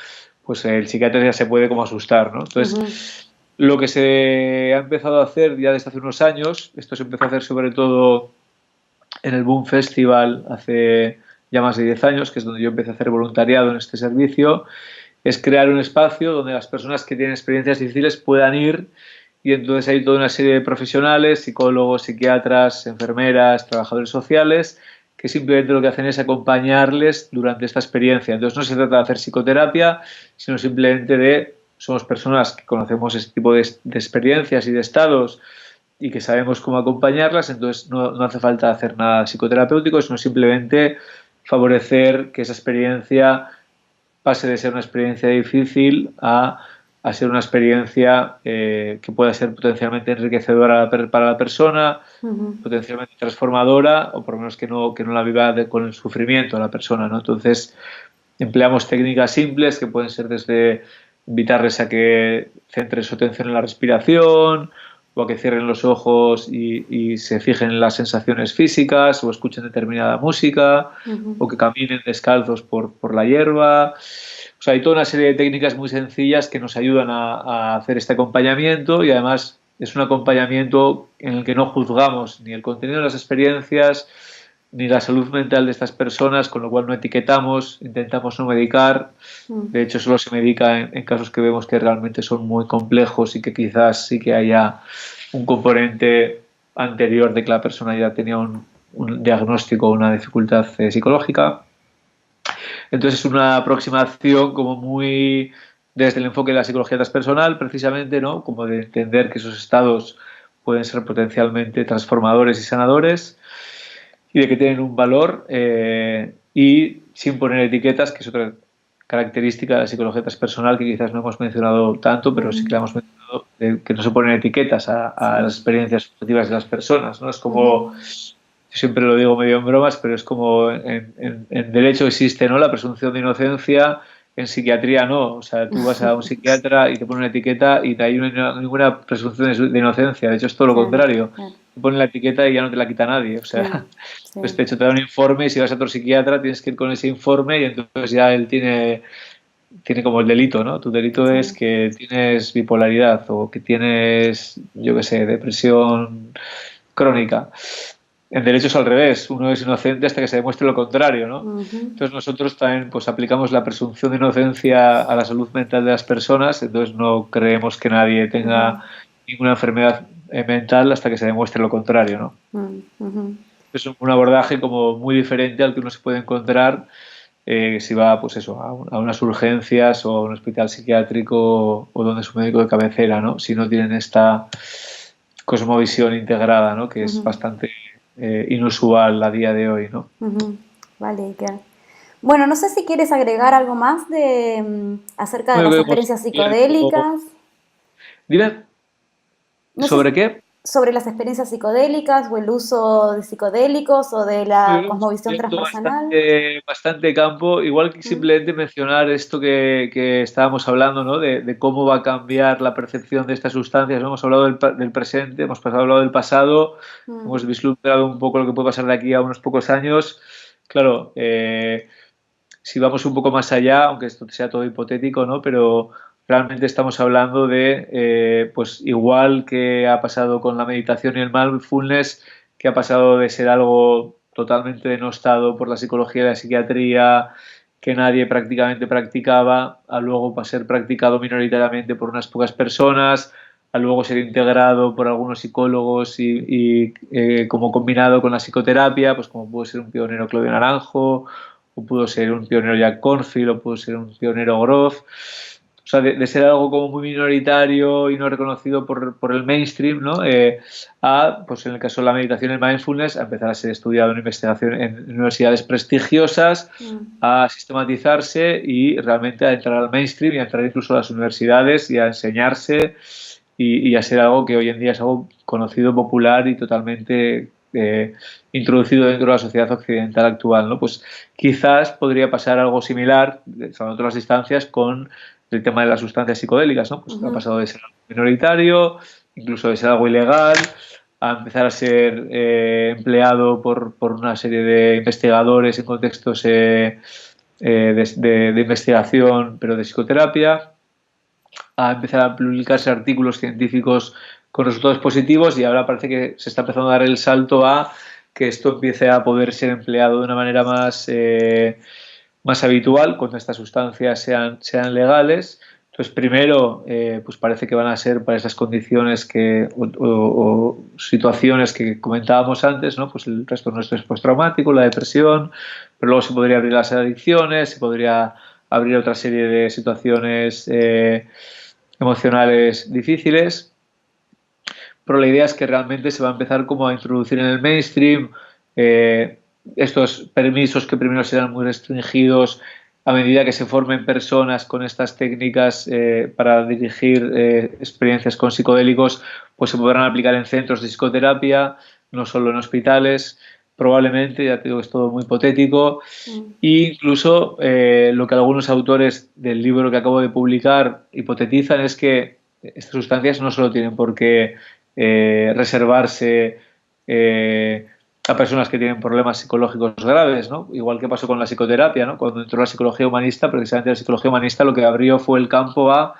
pues el psiquiatra ya se puede como asustar, ¿no? Entonces, lo que se ha empezado a hacer ya desde hace unos años, esto se empezó a hacer sobre todo en el Boom Festival hace ya más de 10 años, que es donde yo empecé a hacer voluntariado en este servicio, es crear un espacio donde las personas que tienen experiencias difíciles puedan ir, y entonces hay toda una serie de profesionales, psicólogos, psiquiatras, enfermeras, trabajadores sociales, que simplemente lo que hacen es acompañarles durante esta experiencia. Entonces no se trata de hacer psicoterapia, sino simplemente somos personas que conocemos este tipo de experiencias y de estados y que sabemos cómo acompañarlas, entonces no hace falta hacer nada psicoterapéutico, sino simplemente favorecer que esa experiencia pase de ser una experiencia difícil a ser una experiencia que pueda ser potencialmente enriquecedora para la persona, potencialmente transformadora, o por lo menos que no la viva con el sufrimiento a la persona, ¿no? Entonces, empleamos técnicas simples que pueden ser desde invitarles a que centren su atención en la respiración, o a que cierren los ojos y se fijen en las sensaciones físicas, o escuchen determinada música, o que caminen descalzos por la hierba. O sea, hay toda una serie de técnicas muy sencillas que nos ayudan a hacer este acompañamiento, y además es un acompañamiento en el que no juzgamos ni el contenido de las experiencias ni la salud mental de estas personas, con lo cual no etiquetamos, intentamos no medicar. De hecho, solo se medica en casos que vemos que realmente son muy complejos y que quizás sí que haya un componente anterior de que la persona ya tenía un un diagnóstico o una dificultad psicológica. Entonces es una aproximación como muy desde el enfoque de la psicología transpersonal, precisamente, ¿no? Como de entender que esos estados pueden ser potencialmente transformadores y sanadores y de que tienen un valor y sin poner etiquetas, que es otra característica de la psicología transpersonal que quizás no hemos mencionado tanto, pero sí que la hemos mencionado, que no se ponen etiquetas a las experiencias subjetivas de las personas, ¿no? Es como, yo siempre lo digo medio en bromas, pero es como en derecho existe, ¿no?, la presunción de inocencia, en psiquiatría no. O sea, tú vas a un psiquiatra y te pone una etiqueta y de ahí no hay ninguna presunción de inocencia. De hecho, es todo lo Claro, contrario. claro, Te ponen la etiqueta y ya no te la quita nadie. O sea, claro, sí, pues de hecho te da un informe y si vas a otro psiquiatra tienes que ir con ese informe y entonces ya él tiene como el delito, ¿no? Tu delito sí, es que tienes bipolaridad o que tienes, yo qué sé, depresión crónica. En derecho es al revés, uno es inocente hasta que se demuestre lo contrario, ¿no? ujú, Entonces nosotros también pues aplicamos la presunción de inocencia a la salud mental de las personas, entonces no creemos que nadie ujú, tenga ninguna enfermedad mental hasta que se demuestre lo contrario, ¿no? ujú. Es un abordaje como muy diferente al que uno se puede encontrar si va pues eso, a unas urgencias o a un hospital psiquiátrico o donde es un médico de cabecera, ¿no? Si no tienen esta cosmovisión integrada, ¿no? Que es Ujú, bastante inusual a día de hoy, ¿no? ujú. Vale, Iker. Bueno, no sé si quieres agregar algo más de acerca de Bueno, las yo creo que hemos experiencias cubierto... psicodélicas. Dime, No sé ¿sobre qué? sobre las experiencias psicodélicas o el uso de psicodélicos o de Yo creo la que hemos cosmovisión cubierto transpersonal. bastante campo, igual que Mm, simplemente mencionar esto que estábamos hablando, ¿no? De cómo va a cambiar la percepción de estas sustancias. ¿No? Hemos hablado del presente, hemos hablado del pasado, mm, hemos vislumbrado un poco lo que puede pasar de aquí a unos pocos años. Claro, si vamos un poco más allá, aunque esto sea todo hipotético, ¿no? Pero realmente estamos hablando de, pues igual que ha pasado con la meditación y el mindfulness, que ha pasado de ser algo totalmente denostado por la psicología y la psiquiatría, que nadie prácticamente practicaba, a luego a ser practicado minoritariamente por unas pocas personas, a luego ser integrado por algunos psicólogos y como combinado con la psicoterapia, pues como pudo ser un pionero Claudio Naranjo, o pudo ser un pionero Jack Cornfield, o pudo ser un pionero Groff. O sea, de ser algo como muy minoritario y no reconocido por el mainstream, ¿no? A, pues en el caso de la meditación y el mindfulness, a empezar a ser estudiado en investigación en universidades prestigiosas, mm, a sistematizarse y realmente a entrar al mainstream y a entrar incluso a las universidades y a enseñarse y a ser algo que hoy en día es algo conocido, popular y totalmente introducido dentro de la sociedad occidental actual, ¿no? Pues quizás podría pasar algo similar, salvando las distancias, con el tema de las sustancias psicodélicas, ¿no? Pues ha ujú, pasado de ser algo minoritario, incluso de ser algo ilegal, a empezar a ser empleado por una serie de investigadores en contextos de investigación, pero de psicoterapia, a empezar a publicarse artículos científicos con resultados positivos y ahora parece que se está empezando a dar el salto a que esto empiece a poder ser empleado de una manera más habitual cuando estas sustancias sean legales. Entonces, primero, pues parece que van a ser para esas condiciones o situaciones que comentábamos antes, ¿no? Pues el trastorno de estrés postraumático, la depresión, pero luego se podría abrir las adicciones, se podría abrir otra serie de situaciones emocionales difíciles, pero la idea es que realmente se va a empezar como a introducir en el mainstream estos permisos que primero serán muy restringidos a medida que se formen personas con estas técnicas para dirigir experiencias con psicodélicos, pues se podrán aplicar en centros de psicoterapia, no solo en hospitales, probablemente, ya te digo que es todo muy hipotético, mm, e incluso lo que algunos autores del libro que acabo de publicar hipotetizan es que estas sustancias no solo tienen por qué reservarse a personas que tienen problemas psicológicos graves, ¿no? Igual que pasó con la psicoterapia, ¿no? Cuando entró la psicología humanista, precisamente la psicología humanista lo que abrió fue el campo a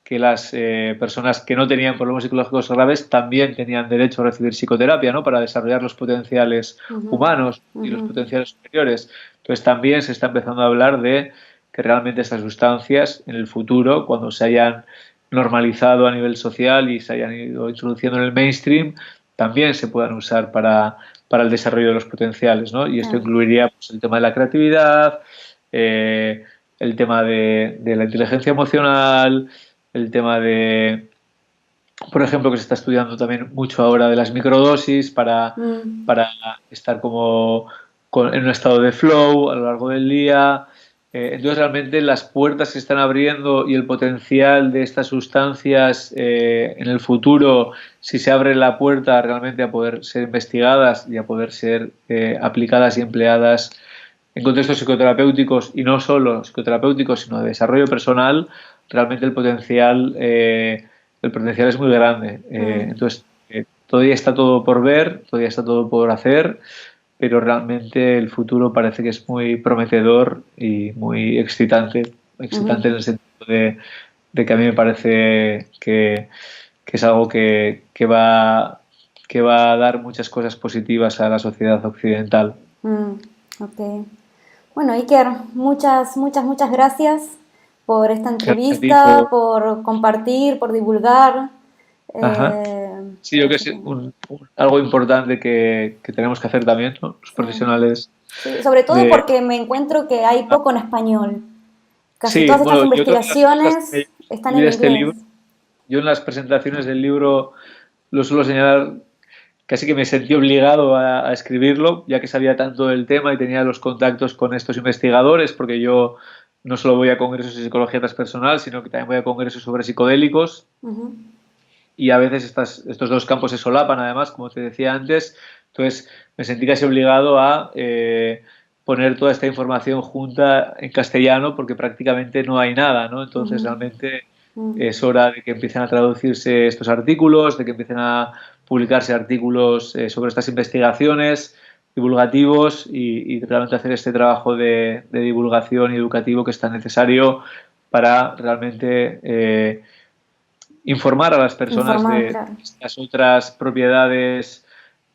que las personas que no tenían problemas psicológicos graves también tenían derecho a recibir psicoterapia, ¿no? Para desarrollar los potenciales ujú, humanos y los ujú, potenciales superiores. Entonces también se está empezando a hablar de que realmente estas sustancias en el futuro, cuando se hayan normalizado a nivel social y se hayan ido introduciendo en el mainstream, también se puedan usar para el desarrollo de los potenciales, ¿no? Y esto Claro. incluiría pues, el tema de la creatividad, el tema de la inteligencia emocional, el tema de, por ejemplo, que se está estudiando también mucho ahora de las microdosis Mm, para estar como en un estado de flow a lo largo del día. Entonces, realmente las puertas que se están abriendo y el potencial de estas sustancias en el futuro, si se abre la puerta realmente a poder ser investigadas y a poder ser aplicadas y empleadas en contextos psicoterapéuticos y no solo psicoterapéuticos, sino de desarrollo personal, realmente el potencial es muy grande. mm, Entonces, todavía está todo por ver, todavía está todo por hacer, pero realmente el futuro parece que es muy prometedor y muy excitante, ujú. excitante en el sentido de que a mí me parece que es algo que va a dar muchas cosas positivas a la sociedad occidental. Mm, ok. Bueno, Iker, muchas gracias por esta Gracias a ti entrevista, por compartir, por divulgar. Ajá. Sí, yo creo que Así es que, algo importante que tenemos que hacer también, ¿no? Los sí. profesionales Sí, sobre todo de... porque me encuentro que hay poco en español. Casi Sí, todas estas bueno, yo todas las cosas que investigaciones están escribí en de este inglés. libro, yo en las presentaciones del libro lo suelo señalar, casi que me sentí obligado a escribirlo, ya que sabía tanto del tema y tenía los contactos con estos investigadores, porque yo no solo voy a congresos de psicología transpersonal, sino que también voy a congresos sobre psicodélicos Ujú, y a veces estos dos campos se solapan, además, como te decía antes. Entonces me sentí casi obligado a poner toda esta información junta en castellano porque prácticamente no hay nada, ¿no? Entonces ujú, realmente mm. es hora de que empiecen a traducirse estos artículos, de que empiecen a publicarse artículos sobre estas investigaciones divulgativos y realmente hacer este trabajo de divulgación y educativo que es tan necesario para realmente informar a las personas Informar, de claro. estas otras propiedades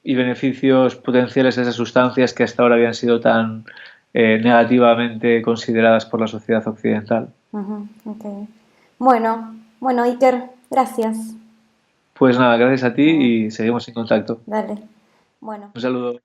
y beneficios potenciales de esas sustancias que hasta ahora habían sido tan negativamente consideradas por la sociedad occidental. Ujú, ok. Bueno, Iker, gracias. Pues nada, gracias a ti Eh, y seguimos en contacto. dale. Bueno. Un saludo.